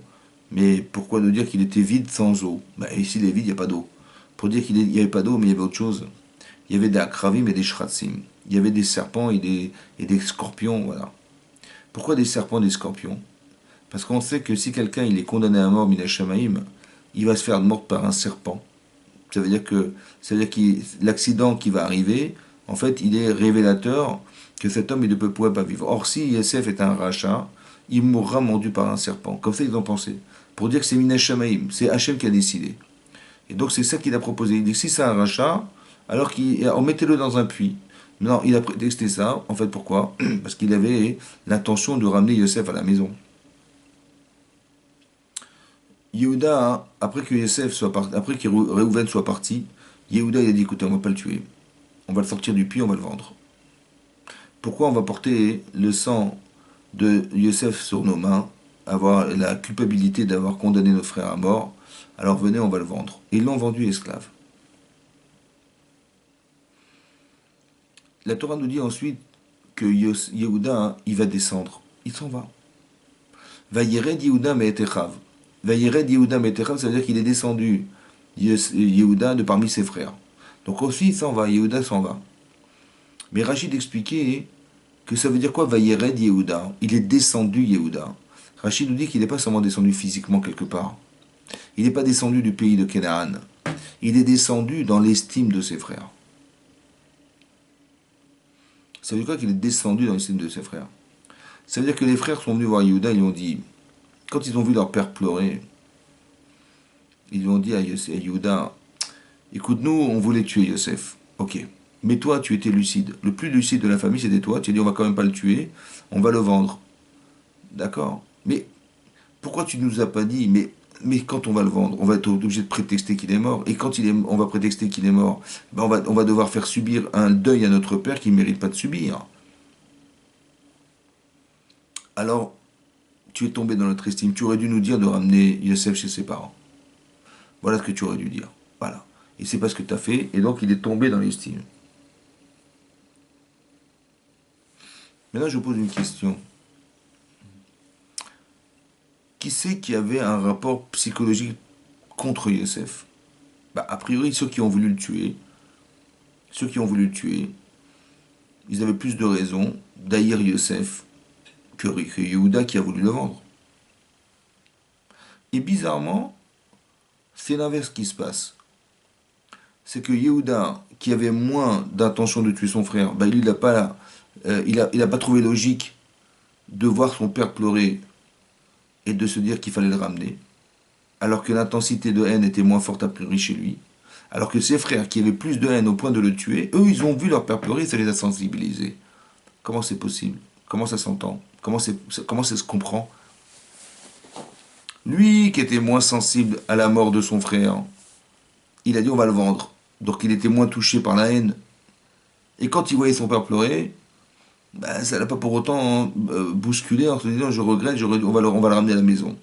mais pourquoi nous dire qu'il était vide sans eau? Ici il est vide, il n'y a pas d'eau. Pour dire qu'il n'y avait pas d'eau, mais il y avait autre chose. Il y avait des akravim et des shratsim. Il y avait des serpents et des scorpions, voilà. Pourquoi des serpents et des scorpions? Parce qu'on sait que si quelqu'un il est condamné à mort, Minashamaïm, il va se faire mordre par un serpent. Ça veut dire que l'accident qui va arriver, en fait, il est révélateur que cet homme il ne pourrait pas vivre. Or, si Yosef est un rachat, il mourra mordu par un serpent. Comme ça, ils ont pensé. Pour dire que c'est Minashamaïm, c'est Hachem qui a décidé. Et donc, c'est ça qu'il a proposé. Il dit que si c'est un rachat, alors mettez-le dans un puits. Non, il a prétexté ça. En fait, pourquoi? Parce qu'il avait l'intention de ramener Yosef à la maison. Yehuda, après que Yosef soit parti, après que Réhouven soit parti, Yehuda il a dit écoutez, on va pas le tuer. On va le sortir du puits, on va le vendre. Pourquoi on va porter le sang de Yosef sur nos mains, avoir la culpabilité d'avoir condamné notre frère à mort? Alors venez, on va le vendre. Et ils l'ont vendu esclave. La Torah nous dit ensuite que Yehuda, hein, il va descendre. Il s'en va. Vayered Yehuda me'etechav. Vayered Yehuda me'etechav, ça veut dire qu'il est descendu, Yehuda, de parmi ses frères. Donc aussi, il s'en va, Yehuda s'en va. Mais Rachid expliquait que ça veut dire quoi, Vayered Yehuda? Il est descendu, Yehuda. Rachid nous dit qu'il n'est pas seulement descendu physiquement quelque part. Il n'est pas descendu du pays de Canaan. Il est descendu dans l'estime de ses frères. Ça veut dire quoi qu'il est descendu dans l'estime de ses frères? Ça veut dire que les frères sont venus voir Yehuda, ils lui ont dit, quand ils ont vu leur père pleurer, ils lui ont dit à Yehuda, écoute, nous, on voulait tuer Yosef. Ok. Mais toi, tu étais lucide. Le plus lucide de la famille, c'était toi. Tu as dit, on va quand même pas le tuer, on va le vendre. D'accord? Mais pourquoi tu ne nous as pas dit, mais quand on va le vendre, on va être obligé de prétexter qu'il est mort. Et quand on va prétexter qu'il est mort, ben on va devoir faire subir un deuil à notre père qu'il ne mérite pas de subir. Alors, tu es tombé dans notre estime. Tu aurais dû nous dire de ramener Yosef chez ses parents. Voilà ce que tu aurais dû dire. Voilà. Et c'est pas ce que tu as fait, et donc il est tombé dans l'estime. Maintenant, je vous pose une question. Qui c'est qui avait un rapport psychologique contre Yosef? A priori, ceux qui ont voulu le tuer, ceux qui ont voulu le tuer, ils avaient plus de raisons d'haïr Yosef que Yehuda qui a voulu le vendre. Et bizarrement, c'est l'inverse qui se passe. C'est que Yehuda, qui avait moins d'intention de tuer son frère, il n'a pas, il a pas trouvé logique de voir son père pleurer et de se dire qu'il fallait le ramener, alors que l'intensité de haine était moins forte a priori chez lui, alors que ses frères, qui avaient plus de haine au point de le tuer, eux, ils ont vu leur père pleurer et ça les a sensibilisés. Comment c'est possible? Comment ça s'entend? Comment ça se comprend? Lui, qui était moins sensible à la mort de son frère, il a dit on va le vendre. Donc il était moins touché par la haine. Et quand il voyait son père pleurer, ça l'a pas pour autant bousculé en se disant je regrette, on va le ramener à la maison.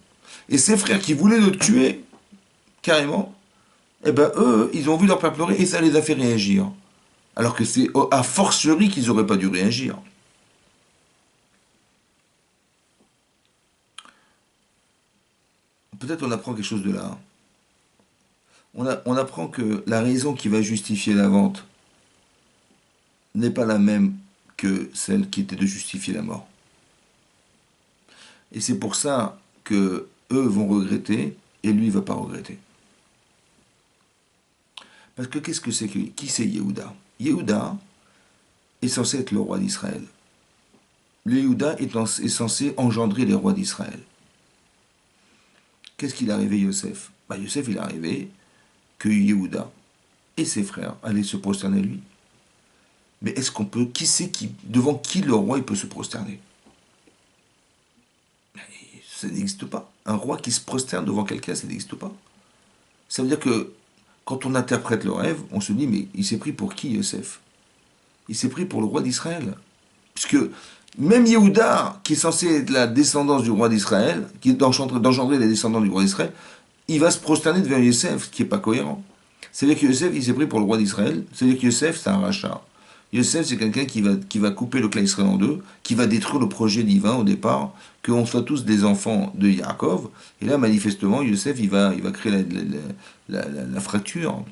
Et ses frères qui voulaient le tuer, carrément, eux, ils ont vu leur père pleurer et ça les a fait réagir. Alors que c'est à fortiori qu'ils n'auraient pas dû réagir. Peut-être on apprend quelque chose de là. On apprend que la raison qui va justifier la vente, n'est pas la même que celle qui était de justifier la mort. Et c'est pour ça que eux vont regretter et lui ne va pas regretter. Parce que qu'est-ce que c'est que qui c'est Yehuda? Yehuda est censé être le roi d'Israël. Le Yehuda est censé engendrer les rois d'Israël. Qu'est-ce qu'il est arrivé Yosef? Yosef il est arrivé que Yehuda et ses frères allaient se prosterner lui. Mais est-ce qu'on peut, devant qui le roi il peut se prosterner? Ça n'existe pas. Un roi qui se prosterne devant quelqu'un, ça n'existe pas. Ça veut dire que quand on interprète le rêve, on se dit mais il s'est pris pour qui Yosef? Il s'est pris pour le roi d'Israël. Puisque même Yehuda, qui est censé être la descendance du roi d'Israël, qui est d'engendrer les descendants du roi d'Israël, il va se prosterner devant Yosef, ce qui n'est pas cohérent. C'est-à-dire que Yosef, il s'est pris pour le roi d'Israël. C'est-à-dire que Yosef, c'est un rachat. Yosef, c'est quelqu'un qui va couper le clan Israël en deux, qui va détruire le projet divin au départ, qu'on soit tous des enfants de Yaakov. Et là, manifestement, Yosef, il va créer la fracture,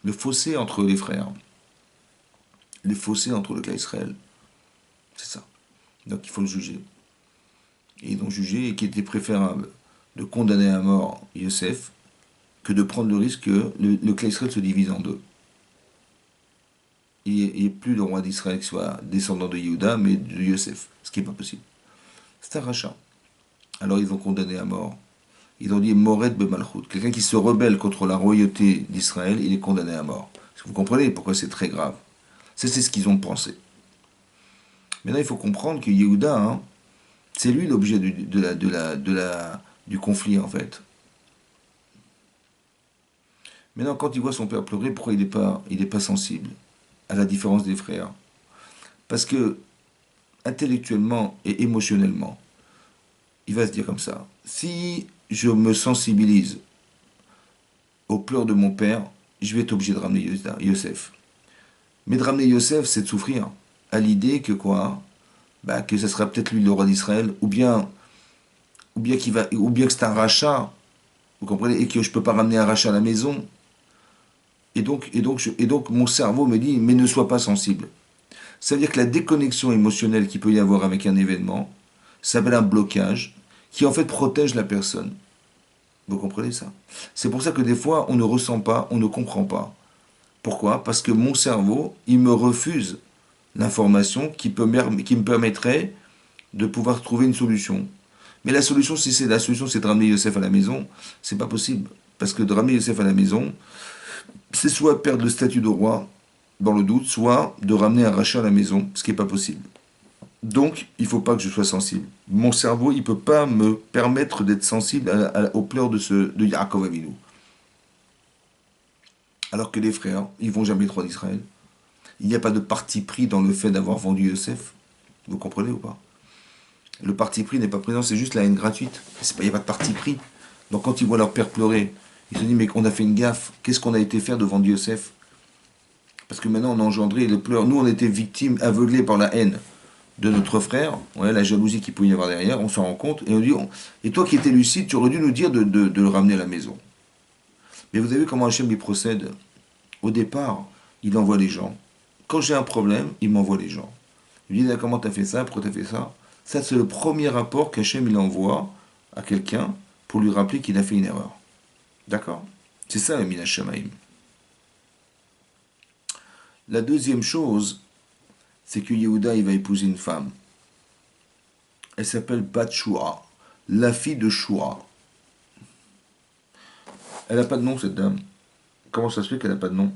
le fossé entre les frères, le fossé entre le clan Israël. C'est ça. Donc il faut le juger. Et ils ont jugé et qu'il était préférable de condamner à mort Yosef que de prendre le risque que le clan Israël se divise en deux. Il n'y ait plus le roi d'Israël qui soit descendant de Yehuda, mais de Yosef, ce qui n'est pas possible. C'est un rachat. Alors ils ont condamné à mort. Ils ont dit Mored Bemalchut. Quelqu'un qui se rebelle contre la royauté d'Israël, il est condamné à mort. Vous comprenez pourquoi c'est très grave. C'est ce qu'ils ont pensé. Maintenant, il faut comprendre que Yehuda, c'est lui l'objet du conflit, en fait. Maintenant, quand il voit son père pleurer, pourquoi il n'est pas sensible, à la différence des frères? Parce que, intellectuellement et émotionnellement, il va se dire comme ça. Si je me sensibilise aux pleurs de mon père, je vais être obligé de ramener Yosef. Mais de ramener Yosef, c'est de souffrir. À l'idée que quoi? Que ce sera peut-être lui le roi d'Israël, ou bien que c'est un rachat, vous comprenez, et que je ne peux pas ramener un rachat à la maison. Et donc mon cerveau me dit, mais ne sois pas sensible. Ça veut dire que la déconnexion émotionnelle qu'il peut y avoir avec un événement, ça s'appelle un blocage, qui en fait protège la personne. Vous comprenez ça? C'est pour ça que des fois, on ne ressent pas, on ne comprend pas. Pourquoi? Parce que mon cerveau, il me refuse l'information qui me permettrait de pouvoir trouver une solution. Mais la solution, c'est de ramener Yosef à la maison, c'est pas possible. Parce que de ramener Yosef à la maison, c'est soit perdre le statut de roi, dans le doute, soit de ramener un rachat à la maison, ce qui n'est pas possible. Donc, il ne faut pas que je sois sensible. Mon cerveau, il ne peut pas me permettre d'être sensible aux pleurs de Yaakov Avinu. Alors que les frères, ils vont jamais être rois d'Israël. Il n'y a pas de parti pris dans le fait d'avoir vendu Yosef. Vous comprenez ou pas? Le parti pris n'est pas présent, c'est juste la haine gratuite. Il n'y a pas de parti pris. Donc quand ils voient leur père pleurer, ils se disent mais on a fait une gaffe. Qu'est-ce qu'on a été faire devant Yosef? Parce que maintenant on a engendré les pleurs. Nous on était victimes, aveuglés par la haine de notre frère, ouais, la jalousie qu'il pouvait y avoir derrière, on s'en rend compte, et on dit, et toi qui étais lucide, tu aurais dû nous dire de le ramener à la maison. Mais vous avez vu comment Hachem il procède? Au départ, il envoie les gens. Quand j'ai un problème, il m'envoie les gens. Il me dit, comment t'as fait ça? Pourquoi t'as fait ça? Ça, c'est le premier rapport qu'Hachem il envoie à quelqu'un pour lui rappeler qu'il a fait une erreur. D'accord? C'est ça, le Minash Shamaim. La deuxième chose, c'est que Yehuda, il va épouser une femme. Elle s'appelle Bat Shua, la fille de Shua. Elle n'a pas de nom, cette dame. Comment ça se fait qu'elle n'a pas de nom?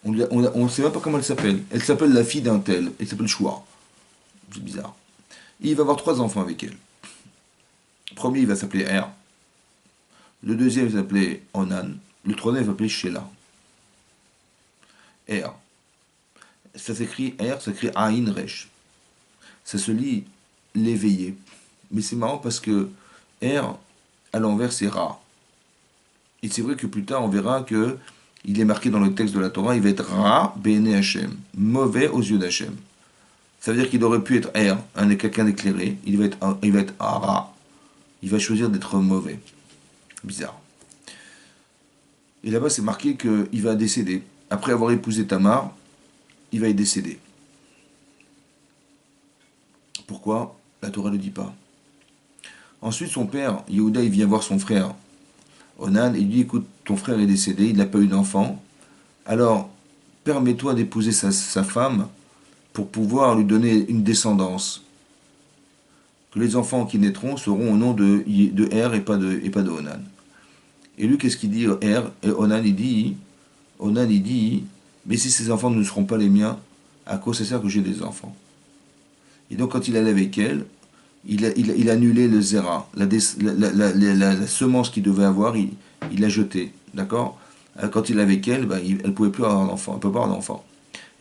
On ne sait même pas comment elle s'appelle. Elle s'appelle la fille d'un tel. Elle s'appelle Shua. C'est bizarre. Et il va avoir 3 enfants avec elle. Le premier, il va s'appeler Er. Le deuxième, il va s'appeler Onan. Le troisième, il va s'appeler Sheila. Er. Ça s'écrit Er, ça s'écrit Aïn Resh. Ça se lit l'éveillé. Mais c'est marrant parce que Er, à l'envers, c'est Ra. Et c'est vrai que plus tard, on verra que il est marqué dans le texte de la Torah, il va être Ra Bene Hashem, mauvais aux yeux d'Hachem. Ça veut dire qu'il aurait pu être Er, quelqu'un d'éclairé, il va être Ra. Il va choisir d'être mauvais. Bizarre. Et là-bas, c'est marqué qu'il va décéder. Après avoir épousé Tamar, il va y décéder. Pourquoi? La Torah ne le dit pas. Ensuite, son père, Yehuda, il vient voir son frère, Onan, et il lui dit, écoute, ton frère est décédé, il n'a pas eu d'enfant, alors permets-toi d'épouser sa femme pour pouvoir lui donner une descendance. Que les enfants qui naîtront seront au nom de Er et pas de Onan. Et lui, qu'est-ce qu'il dit, Er? Et Onan, il dit, mais si ces enfants ne seront pas les miens, à quoi ça sert que j'ai des enfants? Et donc, quand il allait avec elle, il annulait le zera, la semence qu'il devait avoir, il l'a jetée, d'accord? Quand il est avec elle, ben, elle ne pouvait plus avoir d'enfant, elle ne peut pas avoir d'enfant.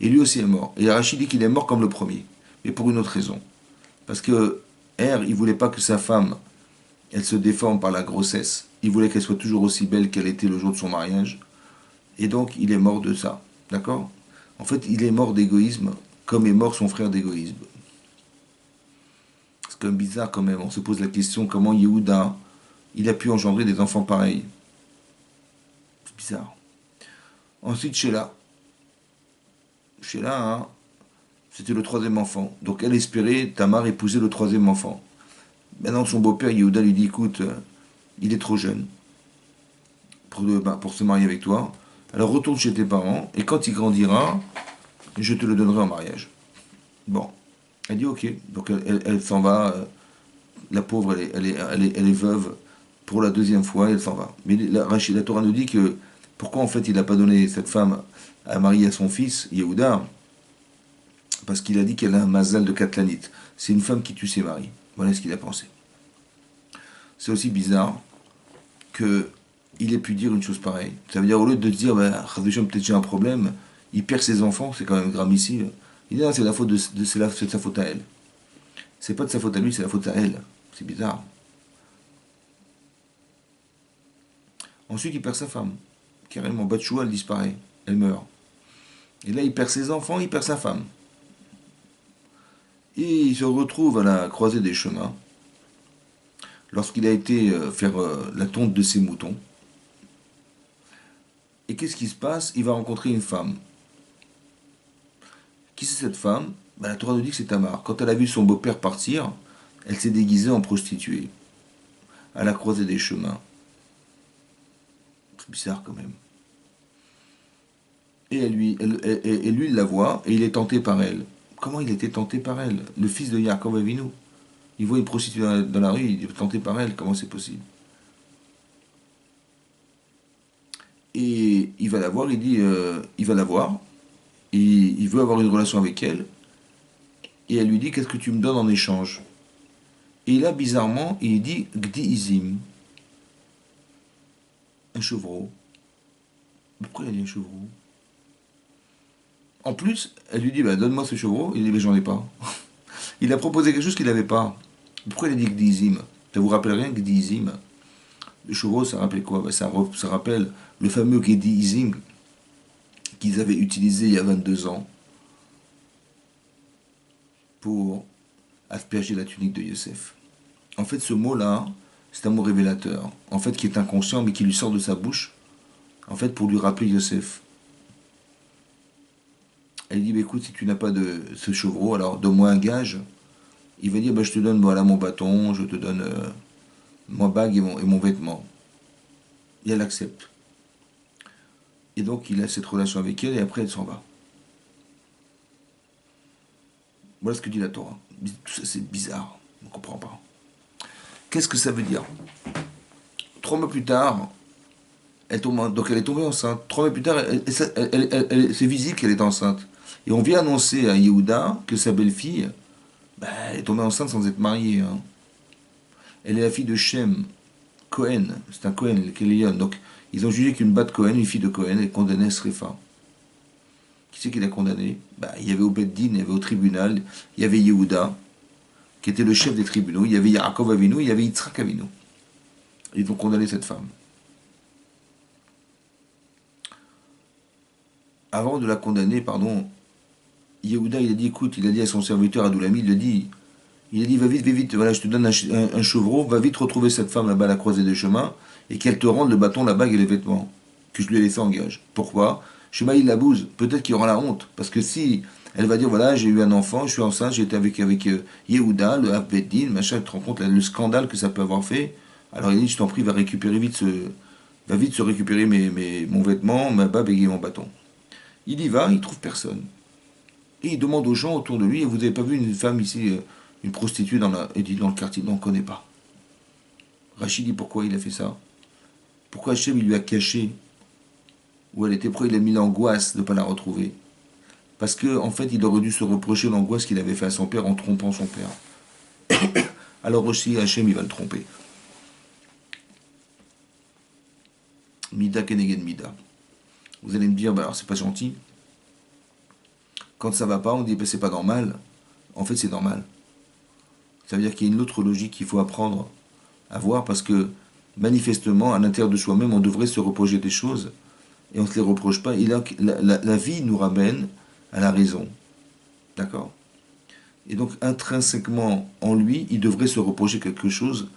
Et lui aussi est mort. Et Rachid dit qu'il est mort comme le premier, mais pour une autre raison. Parce que il voulait pas que sa femme, elle se déforme par la grossesse. Il voulait qu'elle soit toujours aussi belle qu'elle était le jour de son mariage. Et donc, il est mort de ça, d'accord? En fait, il est mort d'égoïsme, comme est mort son frère d'égoïsme. C'est quand même bizarre quand même. On se pose la question comment Yehuda, il a pu engendrer des enfants pareils. C'est bizarre. Ensuite, Sheila. Sheila, hein, c'était le troisième enfant. Donc elle espérait, Tamar, épouser le troisième enfant. Maintenant, son beau-père, Yehuda, lui dit, écoute, il est trop jeune pour se marier avec toi. Alors retourne chez tes parents, et quand il grandira, je te le donnerai en mariage. Bon. Elle dit ok. Donc elle s'en va. La pauvre, elle est veuve pour la deuxième fois, elle s'en va. Mais la Torah nous dit que pourquoi en fait il n'a pas donné cette femme à marier à son fils, Yehuda? Parce qu'il a dit qu'elle a un mazal de Katlanite. C'est une femme qui tue ses maris. Voilà ce qu'il a pensé. C'est aussi bizarre que il ait pu dire une chose pareille. Ça veut dire, au lieu de dire, bah, peut-être j'ai un problème, il perd ses enfants, c'est quand même grave ici. Il dit, non, c'est la faute c'est de sa faute à elle. C'est pas de sa faute à lui, c'est la faute à elle. C'est bizarre. Ensuite, il perd sa femme. Carrément, Batchoua, elle disparaît. Elle meurt. Et là, il perd ses enfants, il perd sa femme. Et il se retrouve à la croisée des chemins. Lorsqu'il a été faire la tonte de ses moutons. Et qu'est-ce qui se passe? Il va rencontrer une femme. Qui c'est cette femme? Ben, la Torah nous dit que c'est Tamar. Quand elle a vu son beau-père partir, elle s'est déguisée en prostituée. À la croisée des chemins. C'est bizarre quand même. Et lui, il la voit et il est tenté par elle. Comment il était tenté par elle? Le fils de Yaakov Avinu. Il voit une prostituée dans la rue, il est tenté par elle. Comment c'est possible? Et il va la voir, il va la voir, il veut avoir une relation avec elle, et elle lui dit, qu'est-ce que tu me donnes en échange? Et là, bizarrement, il dit, Gdi Izim, un chevreau. Pourquoi il a dit un chevreau? En plus, elle lui dit, bah, donne-moi ce chevreau, il dit, mais j'en ai pas. Il a proposé quelque chose qu'il n'avait pas. Pourquoi il a dit Gdi Izim? Ça vous rappelle rien, Gdi Izim? Le chevreau, ça rappelle quoi? Bah, ça rappelle le fameux Gdi Izim qu'ils avaient utilisé il y a 22 ans pour asperger la tunique de Yosef. En fait, ce mot-là, c'est un mot révélateur. En fait, qui est inconscient, mais qui lui sort de sa bouche. En fait, pour lui rappeler Yosef. Elle dit, bah, écoute, si tu n'as pas de ce chevreau, alors donne-moi un gage. Il va dire, bah, je te donne voilà, mon bâton, je te donne ma bague et mon vêtement. Et elle accepte. Et donc, il a cette relation avec elle, et après, elle s'en va. Voilà ce que dit la Torah. Tout ça, c'est bizarre. On ne comprend pas. Qu'est-ce que ça veut dire? 3 mois plus tard, donc elle est tombée enceinte. 3 mois plus tard, c'est visible qu'elle est enceinte. Et on vient annoncer à Yehuda que sa belle-fille, bah, elle est tombée enceinte sans être mariée. Hein. Elle est la fille de Shem, Cohen. C'est un Cohen, le Kélion. Donc, ils ont jugé qu'une batte Cohen, une fille de Cohen, est condamnée à Srefa. Qui c'est qui l'a condamnée? Bah, il y avait au Beddin, il y avait au tribunal, il y avait Yehuda, qui était le chef des tribunaux, il y avait Yaakov Avinu, il y avait Yitzhak Avinu. Ils ont condamné cette femme. Avant de la condamner, pardon, Yehuda, il a dit, écoute, il a dit à son serviteur Adoulami, il a dit, va vite, voilà, je te donne un chevreau, va vite retrouver cette femme là-bas à la croisée des chemins, et qu'elle te rende le bâton, la bague et les vêtements, que je lui ai laissé en gage. Pourquoi? Shemaï la bouse, peut-être qu'il aura la honte. Parce que si elle va dire, voilà, j'ai eu un enfant, je suis enceinte, j'étais avec Yehuda, le Havbeddin, machin, tu te rends compte le scandale que ça peut avoir fait. Alors il dit, je t'en prie, va vite se récupérer mon vêtement, ma babe et mon bâton. Il y va, il trouve personne. Et il demande aux gens autour de lui, vous n'avez pas vu une femme ici, une prostituée il dit, dans le quartier, non, on ne connaît pas. Rachid dit, pourquoi il a fait ça? Pourquoi Hachem il lui a caché où elle était, pourquoi il a mis l'angoisse de ne pas la retrouver? Parce que en fait, il aurait dû se reprocher l'angoisse qu'il avait fait à son père en trompant son père. Alors aussi, Hachem, il va le tromper. Mida keneged mida. Vous allez me dire, bah alors c'est pas gentil. Quand ça va pas, on dit, bah, c'est pas normal. En fait, c'est normal. Ça veut dire qu'il y a une autre logique qu'il faut apprendre à voir parce que manifestement, à l'intérieur de soi-même, on devrait se reprocher des choses et on ne se les reproche pas. Et là, la vie nous ramène à la raison. D'accord? Et donc, intrinsèquement, en lui, il devrait se reprocher quelque chose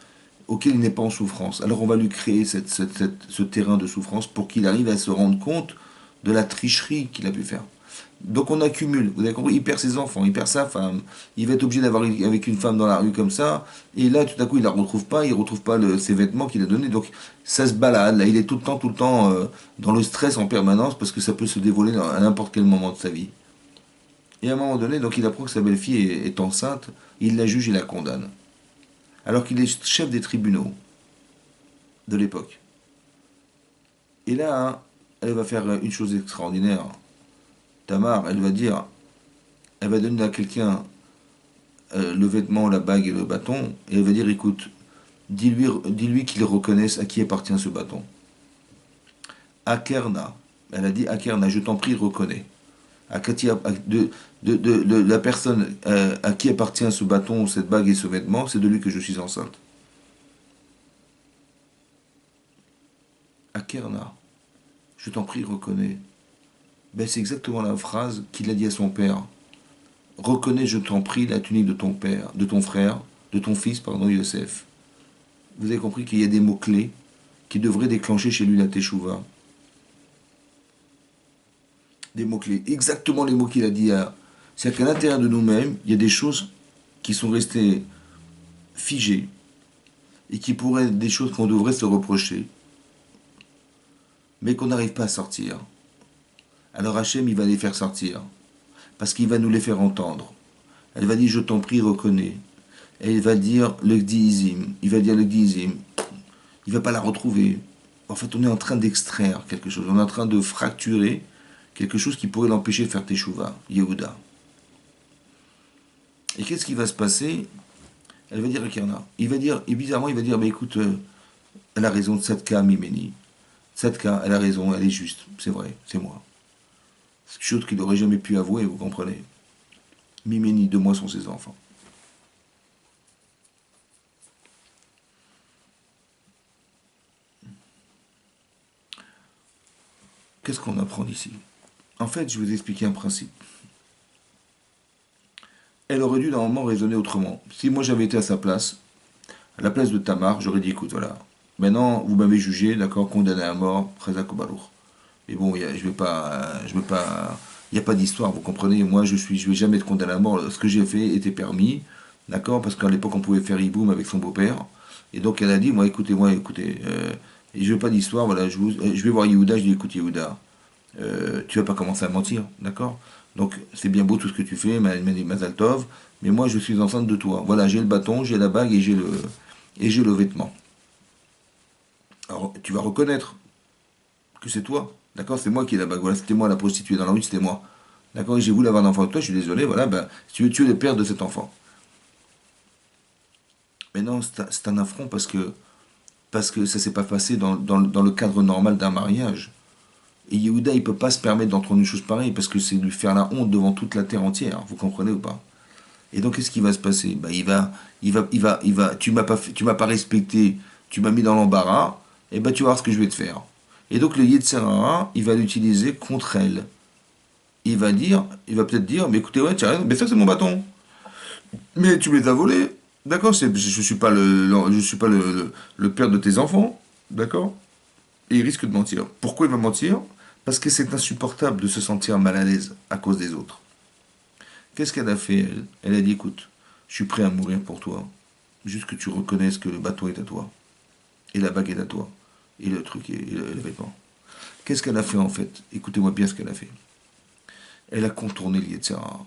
auquel il n'est pas en souffrance. Alors, on va lui créer ce terrain de souffrance pour qu'il arrive à se rendre compte de la tricherie qu'il a pu faire. Donc, on accumule. Vous avez compris? Il perd ses enfants, il perd sa femme. Il va être obligé d'avoir avec une femme dans la rue comme ça. Et là, tout à coup, il la retrouve pas. Il retrouve pas ses vêtements qu'il a donnés. Donc, ça se balade. Là, il est tout le temps dans le stress en permanence parce que ça peut se dévoiler à n'importe quel moment de sa vie. Et à un moment donné, donc il apprend que sa belle-fille est enceinte, il la juge et la condamne. Alors qu'il est chef des tribunaux de l'époque. Et là, hein, elle va faire une chose extraordinaire. Tamar, elle va donner à quelqu'un le vêtement, la bague et le bâton, et elle va dire, écoute, dis-lui qu'il reconnaisse à qui appartient ce bâton. Akerna, elle a dit, Akerna, je t'en prie, reconnais. De la personne à qui appartient ce bâton, cette bague et ce vêtement, c'est de lui que je suis enceinte. Akerna, je t'en prie, reconnais. Ben, c'est exactement la phrase qu'il a dit à son père. Reconnais, je t'en prie, la tunique de ton père, de ton frère, de ton fils, pardon, Yosef. Vous avez compris qu'il y a des mots-clés qui devraient déclencher chez lui la teshuva. Des mots-clés. Exactement les mots qu'il a dit à... C'est-à-dire qu'à l'intérieur de nous-mêmes, il y a des choses qui sont restées figées et qui pourraient être des choses qu'on devrait se reprocher, mais qu'on n'arrive pas à sortir. Alors Hachem, il va les faire sortir, parce qu'il va nous les faire entendre. Elle va dire, je t'en prie, reconnais. Et il va dire le gdiizim. Il va dire le gdiizim. Il ne va pas la retrouver. En fait, on est en train d'extraire quelque chose. On est en train de fracturer quelque chose qui pourrait l'empêcher de faire teshuva, Yehuda. Et qu'est-ce qui va se passer? Elle va dire à Kerna. Il va dire, et bizarrement, il va dire, mais écoute, elle a raison, Tzadka Mimeni. Tzadka, elle a raison, elle est juste. C'est vrai, c'est moi. C'est quelque chose qu'il n'aurait jamais pu avouer, vous comprenez? Mimeni, de moi sont ses enfants. Qu'est-ce qu'on apprend d'ici? En fait, je vais vous expliquer un principe. Elle aurait dû normalement raisonner autrement. Si moi j'avais été à sa place, à la place de Tamar, j'aurais dit, écoute, voilà, maintenant vous m'avez jugé, d'accord, condamné à mort, Prezak Obalour. Mais bon, je veux pas, il n'y a pas d'histoire, vous comprenez, moi je vais jamais être condamné à mort, ce que j'ai fait était permis, d'accord, parce qu'à l'époque on pouvait faire hiboum avec son beau-père, et donc elle a dit, écoutez, et je veux pas d'histoire, voilà, je vais voir Yehuda, je dis, écoute Yehuda, tu vas pas commencer à mentir, d'accord? Donc c'est bien beau tout ce que tu fais, Mazal Tov, mais moi je suis enceinte de toi. Voilà, j'ai le bâton, j'ai la bague et j'ai le vêtement. Alors tu vas reconnaître que c'est toi, d'accord? C'est moi qui ai la bague, voilà, c'était moi la prostituée dans la rue, c'était moi. D'accord? Et j'ai voulu avoir un enfant avec toi, je suis désolé, voilà, ben, si tu veux tuer le père de cet enfant. Mais non, c'est un affront parce que ça s'est pas passé dans le cadre normal d'un mariage. Et Yehuda, il peut pas se permettre d'entendre une chose pareille parce que c'est lui faire la honte devant toute la terre entière. Vous comprenez ou pas? Et donc, qu'est-ce qui va se passer? Bah, tu m'as pas respecté, tu m'as mis dans l'embarras, et ben tu vas voir ce que je vais te faire. Et donc, le Yetzer Hara, il va l'utiliser contre elle. Il va peut-être dire, mais écoutez, ouais, tu as raison, mais ça c'est mon bâton. Mais tu me les as volés. D'accord, je suis pas je suis pas le père de tes enfants. D'accord? Et il risque de mentir. Pourquoi il va mentir? Parce que c'est insupportable de se sentir mal à l'aise à cause des autres. Qu'est-ce qu'elle a fait, elle? Elle a dit, écoute, je suis prêt à mourir pour toi. Juste que tu reconnaisses que le bâton est à toi. Et la bague est à toi. Et le truc et le vêtement. Qu'est-ce qu'elle a fait en fait? Écoutez-moi bien ce qu'elle a fait. Elle a contourné le Yetzirah.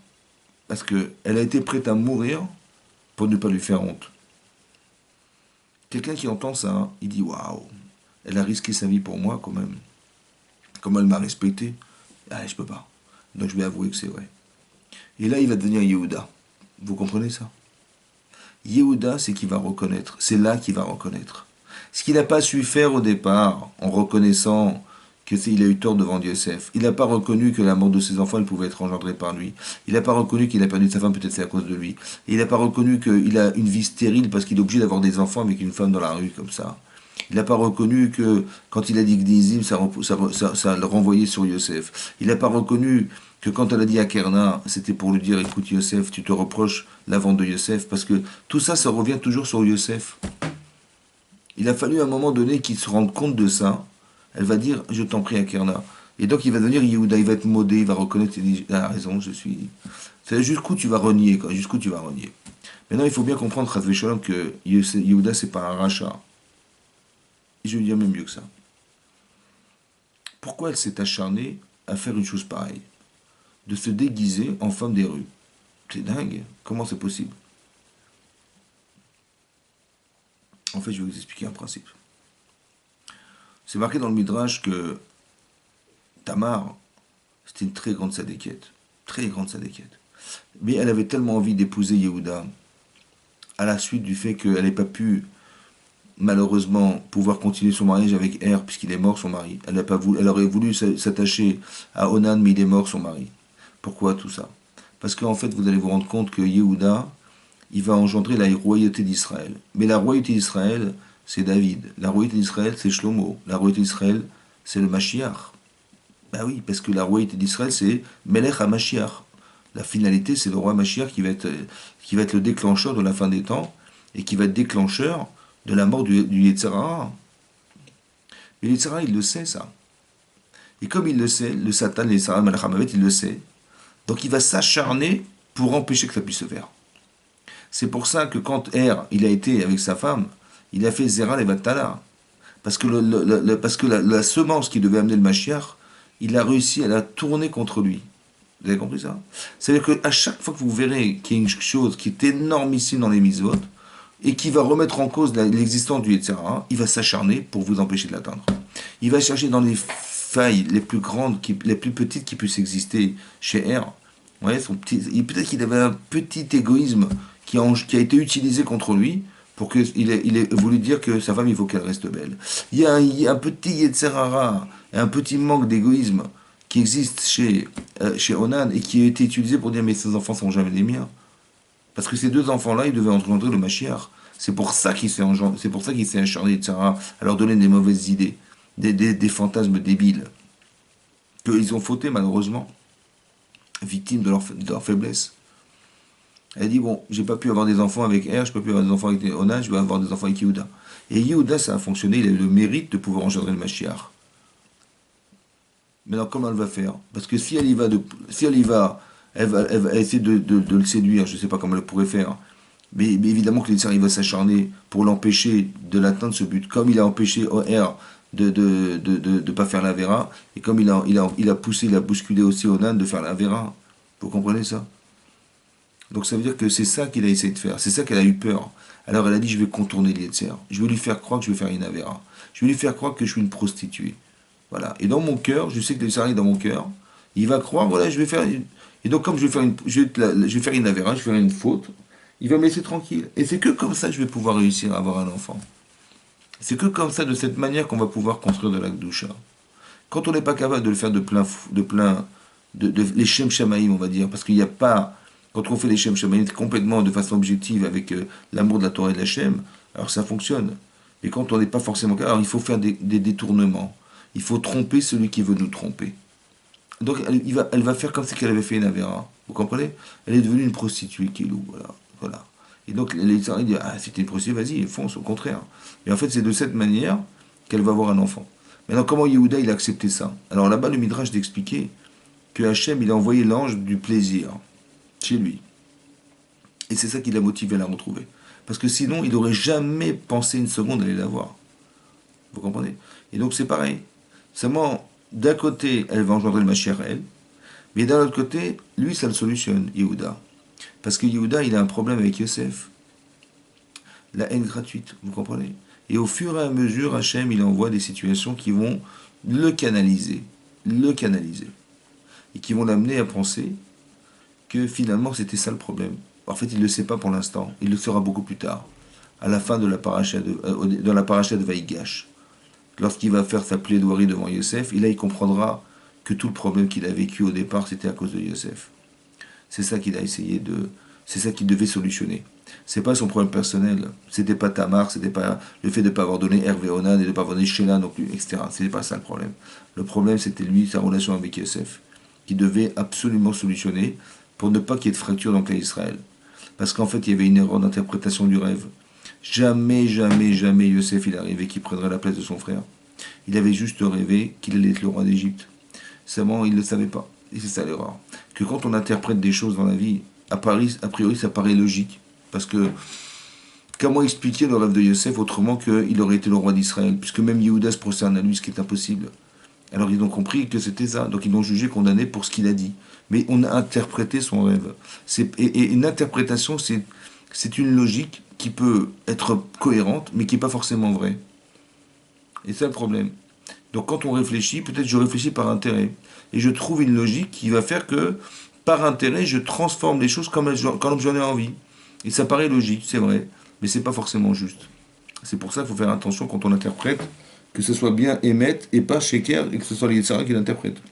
Parce qu'elle a été prête à mourir pour ne pas lui faire honte. Quelqu'un qui entend ça, il dit waouh, elle a risqué sa vie pour moi quand même. Comme elle m'a respecté, ah, je peux pas. Donc je vais avouer que c'est vrai. Et là, il va devenir Yehuda. Vous comprenez ça? Yehuda, c'est qu'il va reconnaître. C'est là qu'il va reconnaître. Ce qu'il n'a pas su faire au départ, en reconnaissant qu'il a eu tort devant Yosef. Il n'a pas reconnu que la mort de ses enfants, elle pouvait être engendrée par lui. Il n'a pas reconnu qu'il a perdu sa femme, peut-être c'est à cause de lui. Et il n'a pas reconnu qu'il a une vie stérile parce qu'il est obligé d'avoir des enfants avec une femme dans la rue comme ça. Il n'a pas reconnu que quand il a dit Gdizim, ça le renvoyait sur Yosef. Il n'a pas reconnu que quand elle a dit à Kerna, c'était pour lui dire écoute Yosef, tu te reproches la vente de Yosef, parce que tout ça, ça revient toujours sur Yosef. Il a fallu à un moment donné qu'il se rende compte de ça. Elle va dire je t'en prie à Kerna. Et donc il va devenir Yehuda, il va être modé, il va reconnaître, il dit ah raison, je suis. C'est jusqu'où tu vas renier, quoi, jusqu'où tu vas renier. Maintenant il faut bien comprendre, Chazvé Shalom, que Yehuda c'est pas un rachat. Et je vais dire même mieux que ça. Pourquoi elle s'est acharnée à faire une chose pareille? De se déguiser en femme des rues. C'est dingue. Comment c'est possible? En fait, je vais vous expliquer un principe. C'est marqué dans le Midrash que Tamar, c'était une très grande sadéquette. Très grande sadéquette. Mais elle avait tellement envie d'épouser Yehuda, à la suite du fait qu'elle n'ait pas pu, malheureusement, pouvoir continuer son mariage avec Er, puisqu'il est mort, son mari. Elle n'a pas voulu, elle aurait voulu s'attacher à Onan, mais il est mort, son mari. Pourquoi tout ça? Parce qu'en fait, vous allez vous rendre compte que Yehuda, il va engendrer la royauté d'Israël. Mais la royauté d'Israël, c'est David. La royauté d'Israël, c'est Shlomo. La royauté d'Israël, c'est le Mashiach. Ben oui, parce que la royauté d'Israël, c'est Melech HaMashiach. La finalité, c'est le roi Mashiach qui va être le déclencheur de la fin des temps et qui va être déclencheur de la mort du Yetzirah. Mais le Yetzirah, il le sait, ça. Et comme il le sait, le Satan, le Yetzirah, Malach HaMavet, il le sait. Donc il va s'acharner pour empêcher que ça puisse se faire. C'est pour ça que quand il a été avec sa femme, il a fait Zera Levatala. Parce que, parce que la semence qui devait amener le Mashiach, il a réussi à la tourner contre lui. Vous avez compris ça? C'est-à-dire qu'à chaque fois que vous verrez qu'il y a une chose qui est énormissime dans les mitzvot, et qui va remettre en cause l'existence du Yetzirah, il va s'acharner pour vous empêcher de l'atteindre. Il va chercher dans les failles les plus grandes, les plus petites qui puissent exister chez R. Ouais, peut-être qu'il avait un petit égoïsme qui a été utilisé contre lui pour qu'il ait voulu dire que sa femme, il faut qu'elle reste belle. Il y a un petit Yetzirah, un petit manque d'égoïsme qui existe chez Onan et qui a été utilisé pour dire mais ces enfants sont jamais les miens. Parce que ces deux enfants-là, ils devaient engendrer le Mashiach. C'est pour ça qu'il s'est acharné, etc., à leur donner des mauvaises idées, des fantasmes débiles. Qu'ils ont fauté, malheureusement, victimes de leur faiblesse. Elle dit, bon, j'ai pas pu avoir des enfants avec Er, j'ai pas pu avoir des enfants avec Onan, je vais avoir des enfants avec Yehuda. Et Yehuda, ça a fonctionné, il a eu le mérite de pouvoir engendrer le Mashiach. Maintenant, comment elle va faire? Parce que si elle y va, elle va essayer de le séduire, je ne sais pas comment elle pourrait faire. Mais évidemment que l'Éternel va s'acharner pour l'empêcher de l'atteindre ce but. Comme il a empêché OR de pas faire la Vera, et comme il a poussé, il a bousculé aussi Onan de faire la Vera. Vous comprenez ça? Donc ça veut dire que c'est ça qu'il a essayé de faire. C'est ça qu'elle a eu peur. Alors elle a dit, je vais contourner l'Yetzer. Je vais lui faire croire que je vais faire une Avera. Je vais lui faire croire que je suis une prostituée. Voilà. Et dans mon cœur, je sais que l'Yetzer est dans mon cœur. Il va croire, voilà, je vais faire une... Et donc comme je vais faire je vais faire une Avera, je vais faire une faute, il va me laisser tranquille. Et c'est que comme ça que je vais pouvoir réussir à avoir un enfant. C'est que comme ça, de cette manière, qu'on va pouvoir construire de la Gdusha. Quand on n'est pas capable de le faire de les Shem Shamaïm, on va dire, parce qu'il n'y a pas... Quand on fait les Shem Shamaïm complètement de façon objective avec l'amour de la Torah et de la Shem, alors ça fonctionne. Mais quand on n'est pas forcément capable, alors il faut faire des détournements. Il faut tromper celui qui veut nous tromper. Donc elle va faire comme si elle avait fait une Avera. Vous comprenez? Elle est devenue une prostituée, Kilou. Voilà. Et donc les Israéliens disent, ah, c'était une prostituée, vas-y, fonce, au contraire. Et en fait, c'est de cette manière qu'elle va avoir un enfant. Maintenant, comment Yehuda il a accepté ça? Alors là-bas, le Midrash d'expliquer que Hachem, il a envoyé l'ange du plaisir chez lui. Et c'est ça qui l'a motivé à la retrouver. Parce que sinon, il n'aurait jamais pensé une seconde à aller la voir. Vous comprenez? Et donc c'est pareil. Seulement, d'un côté, elle va engendrer le Mashiach, elle, mais d'un autre côté, lui, ça le solutionne, Yehuda. Parce que Yehuda, il a un problème avec Yosef. La haine gratuite, vous comprenez? Et au fur et à mesure, Hachem, il envoie des situations qui vont le canaliser, et qui vont l'amener à penser que finalement c'était ça le problème. En fait, il ne le sait pas pour l'instant, il le saura beaucoup plus tard, à la fin de la paracha dans la paracha de Vaïgash. Lorsqu'il va faire sa plaidoirie devant Yosef, et là il comprendra que tout le problème qu'il a vécu au départ, c'était à cause de Yosef. C'est ça qu'il a essayé de... C'est ça qu'il devait solutionner. C'est pas son problème personnel. C'était pas Tamar, c'était pas le fait de ne pas avoir donné Hervé Onan et de ne pas avoir donné Sheila non plus, etc. C'était pas ça le problème. Le problème, c'était lui, sa relation avec Yosef, qui devait absolument solutionner pour ne pas qu'il y ait de fracture dans le cas d'Israël. Parce qu'en fait, il y avait une erreur d'interprétation du rêve. Jamais, jamais, jamais Yosef il arrivait qu'il prendrait la place de son frère. Il avait juste rêvé qu'il allait être le roi d'Égypte. Seulement, il ne le savait pas. Et c'est ça l'erreur. Que quand on interprète des choses dans la vie, a priori, ça paraît logique. Parce que, comment expliquer le rêve de Yosef autrement qu'il aurait été le roi d'Israël? Puisque même Yehuda se procerne à lui, ce qui est impossible. Alors ils ont compris que c'était ça. Donc ils l'ont jugé condamné pour ce qu'il a dit. Mais on a interprété son rêve. Et une interprétation, c'est une logique qui peut être cohérente, mais qui n'est pas forcément vraie. Et c'est le problème. Donc quand on réfléchit, peut-être je réfléchis par intérêt. Et je trouve une logique qui va faire que, par intérêt, je transforme les choses comme j'en ai envie. Et ça paraît logique, c'est vrai, mais c'est pas forcément juste. C'est pour ça qu'il faut faire attention quand on interprète, que ce soit bien Emet et pas Sheker, et que ce soit les Yetzirah qui l'interprètent.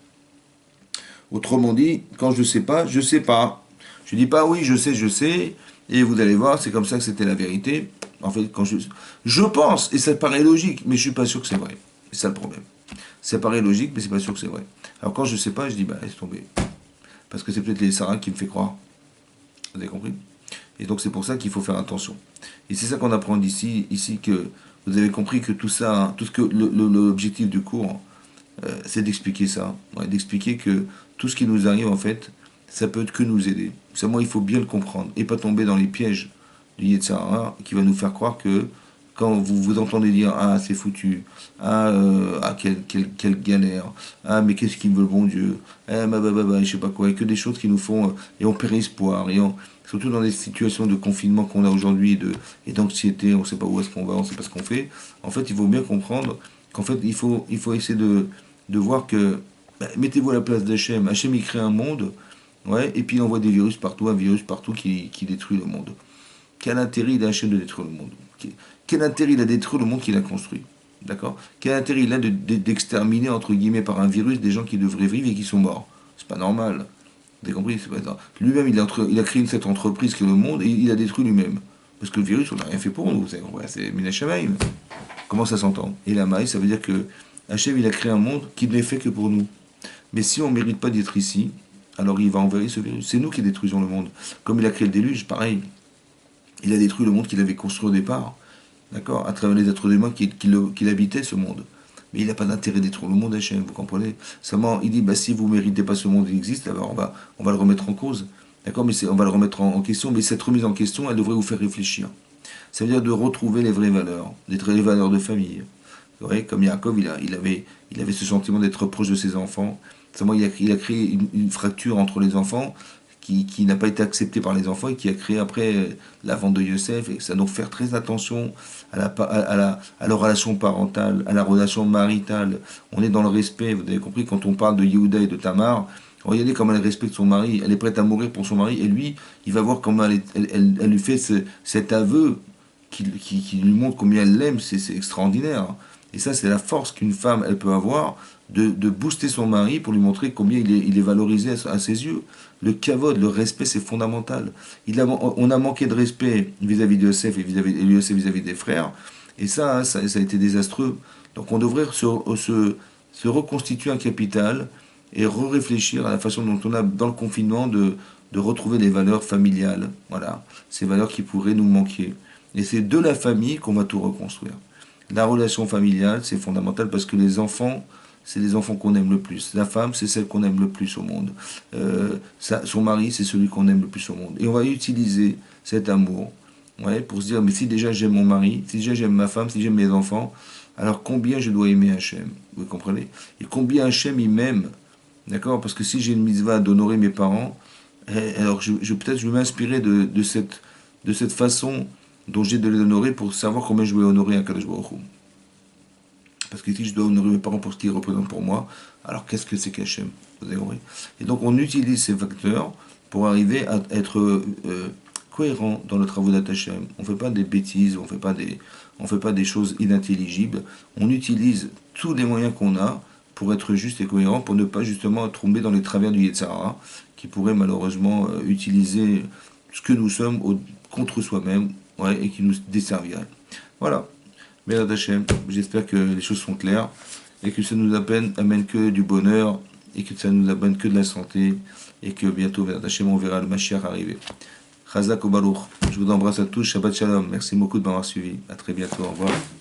Autrement dit, quand je sais pas, je sais pas. Je dis pas oui, je sais, et vous allez voir, c'est comme ça que c'était la vérité. En fait, quand je pense, et ça paraît logique, mais je suis pas sûr que c'est vrai. C'est ça le problème. Ça paraît logique, mais c'est pas sûr que c'est vrai. Alors quand je sais pas, je dis bah laisse tomber. Parce que c'est peut-être les Sarah qui me fait croire. Vous avez compris? Et donc c'est pour ça qu'il faut faire attention. Et c'est ça qu'on apprend d'ici, ici que vous avez compris que tout ça, hein, tout ce que l'objectif du cours, c'est d'expliquer ça, ouais, d'expliquer que tout ce qui nous arrive en fait, ça peut que nous aider. Seulement il faut bien le comprendre et pas tomber dans les pièges du Yetzirah qui va nous faire croire que quand vous entendez dire ah c'est foutu, quelle galère, ah mais qu'est-ce qu'il me veut le bon Dieu, ah je sais pas quoi, et que des choses qui nous font et on perd espoir surtout dans des situations de confinement qu'on a aujourd'hui et d'anxiété, on ne sait pas où est-ce qu'on va, on ne sait pas ce qu'on fait. En fait, il faut bien comprendre qu'en fait, il faut essayer de voir que mettez-vous à la place d'Hachem. Hachem, il crée un monde, ouais, et puis il envoie des virus partout, un virus partout qui détruit le monde. Quel intérêt il a Hachem de détruire le monde? Quel intérêt il a de détruire le monde qu'il a construit? D'accord? Quel intérêt il a d'exterminer, entre guillemets, par un virus des gens qui devraient vivre et qui sont morts? C'est pas normal. Vous avez compris? Lui-même, il a créé cette entreprise qui est le monde et il a détruit lui-même. Parce que le virus, on n'a rien fait pour nous. C'est Minashamaim. Comment ça s'entend? Et la maille, ça veut dire que Hachem, il a créé un monde qui n'est fait que pour nous. Mais si on ne mérite pas d'être ici, alors il va envers ce virus. C'est nous qui détruisons le monde. Comme il a créé le déluge, pareil. Il a détruit le monde qu'il avait construit au départ. D'accord? À travers les êtres humains qui habitaient ce monde. Mais il n'a pas d'intérêt d'être le monde, Hachem, vous comprenez? Seulement, il dit, bah, si vous ne méritez pas ce monde qui existe, alors on va le remettre en cause. D'accord? Mais on va le remettre en question, mais cette remise en question, elle devrait vous faire réfléchir. Ça veut dire de retrouver les vraies valeurs, les vraies valeurs de famille. Vous voyez, comme Yaakov, il avait ce sentiment d'être proche de ses enfants. Seulement, il a créé une fracture entre les enfants qui n'a pas été acceptée par les enfants et qui a créé après la vente de Yosef. Et ça doit faire très attention à la relation parentale, à la relation maritale. On est dans le respect, vous avez compris, quand on parle de Yehuda et de Tamar, regardez comment elle respecte son mari, elle est prête à mourir pour son mari, et lui, il va voir comment elle lui fait cet aveu qui lui montre combien elle l'aime, c'est extraordinaire. Et ça, c'est la force qu'une femme, elle peut avoir de booster son mari pour lui montrer combien il est valorisé à ses yeux. Le kavod, le respect, c'est fondamental. On a manqué de respect vis-à-vis de Yosef et Yosef vis-à-vis des frères, et ça, hein, ça a été désastreux. Donc on devrait se reconstituer un capital et réfléchir à la façon dont on a, dans le confinement, de retrouver des valeurs familiales. Voilà, ces valeurs qui pourraient nous manquer. Et c'est de la famille qu'on va tout reconstruire. La relation familiale, c'est fondamental parce que les enfants, c'est les enfants qu'on aime le plus. La femme, c'est celle qu'on aime le plus au monde. Son mari, c'est celui qu'on aime le plus au monde. Et on va utiliser cet amour, ouais, pour se dire, mais si déjà j'aime mon mari, si déjà j'aime ma femme, si j'aime mes enfants, alors combien je dois aimer Hachem? Vous comprenez? Et combien Hachem il m'aime? D'accord? Parce que si j'ai une mitzvah d'honorer mes parents, alors peut-être je vais m'inspirer de cette façon dont j'ai de les honorer pour savoir combien je vais honorer un Kadosh Baruch Hu. Parce que si je dois honorer mes parents pour ce qu'ils représentent pour moi, alors qu'est-ce que c'est qu'Hachem? Vous avez compris? Et donc on utilise ces facteurs pour arriver à être cohérent dans le travaux d'Hachem. On ne fait pas des bêtises, on fait pas des choses inintelligibles. On utilise tous les moyens qu'on a pour être juste et cohérent, pour ne pas justement tomber dans les travers du Yetzirah, qui pourrait malheureusement utiliser ce que nous sommes contre soi-même, ouais, et qui nous desservirait. Voilà. Bézat Hachem, j'espère que les choses sont claires et que ça nous amène que du bonheur et que ça nous amène que de la santé et que bientôt, Bézat Hachem, on verra le Mashiach arriver. Chazak au Baruch. Je vous embrasse à tous. Shabbat Shalom. Merci beaucoup de m'avoir suivi. À très bientôt. Au revoir.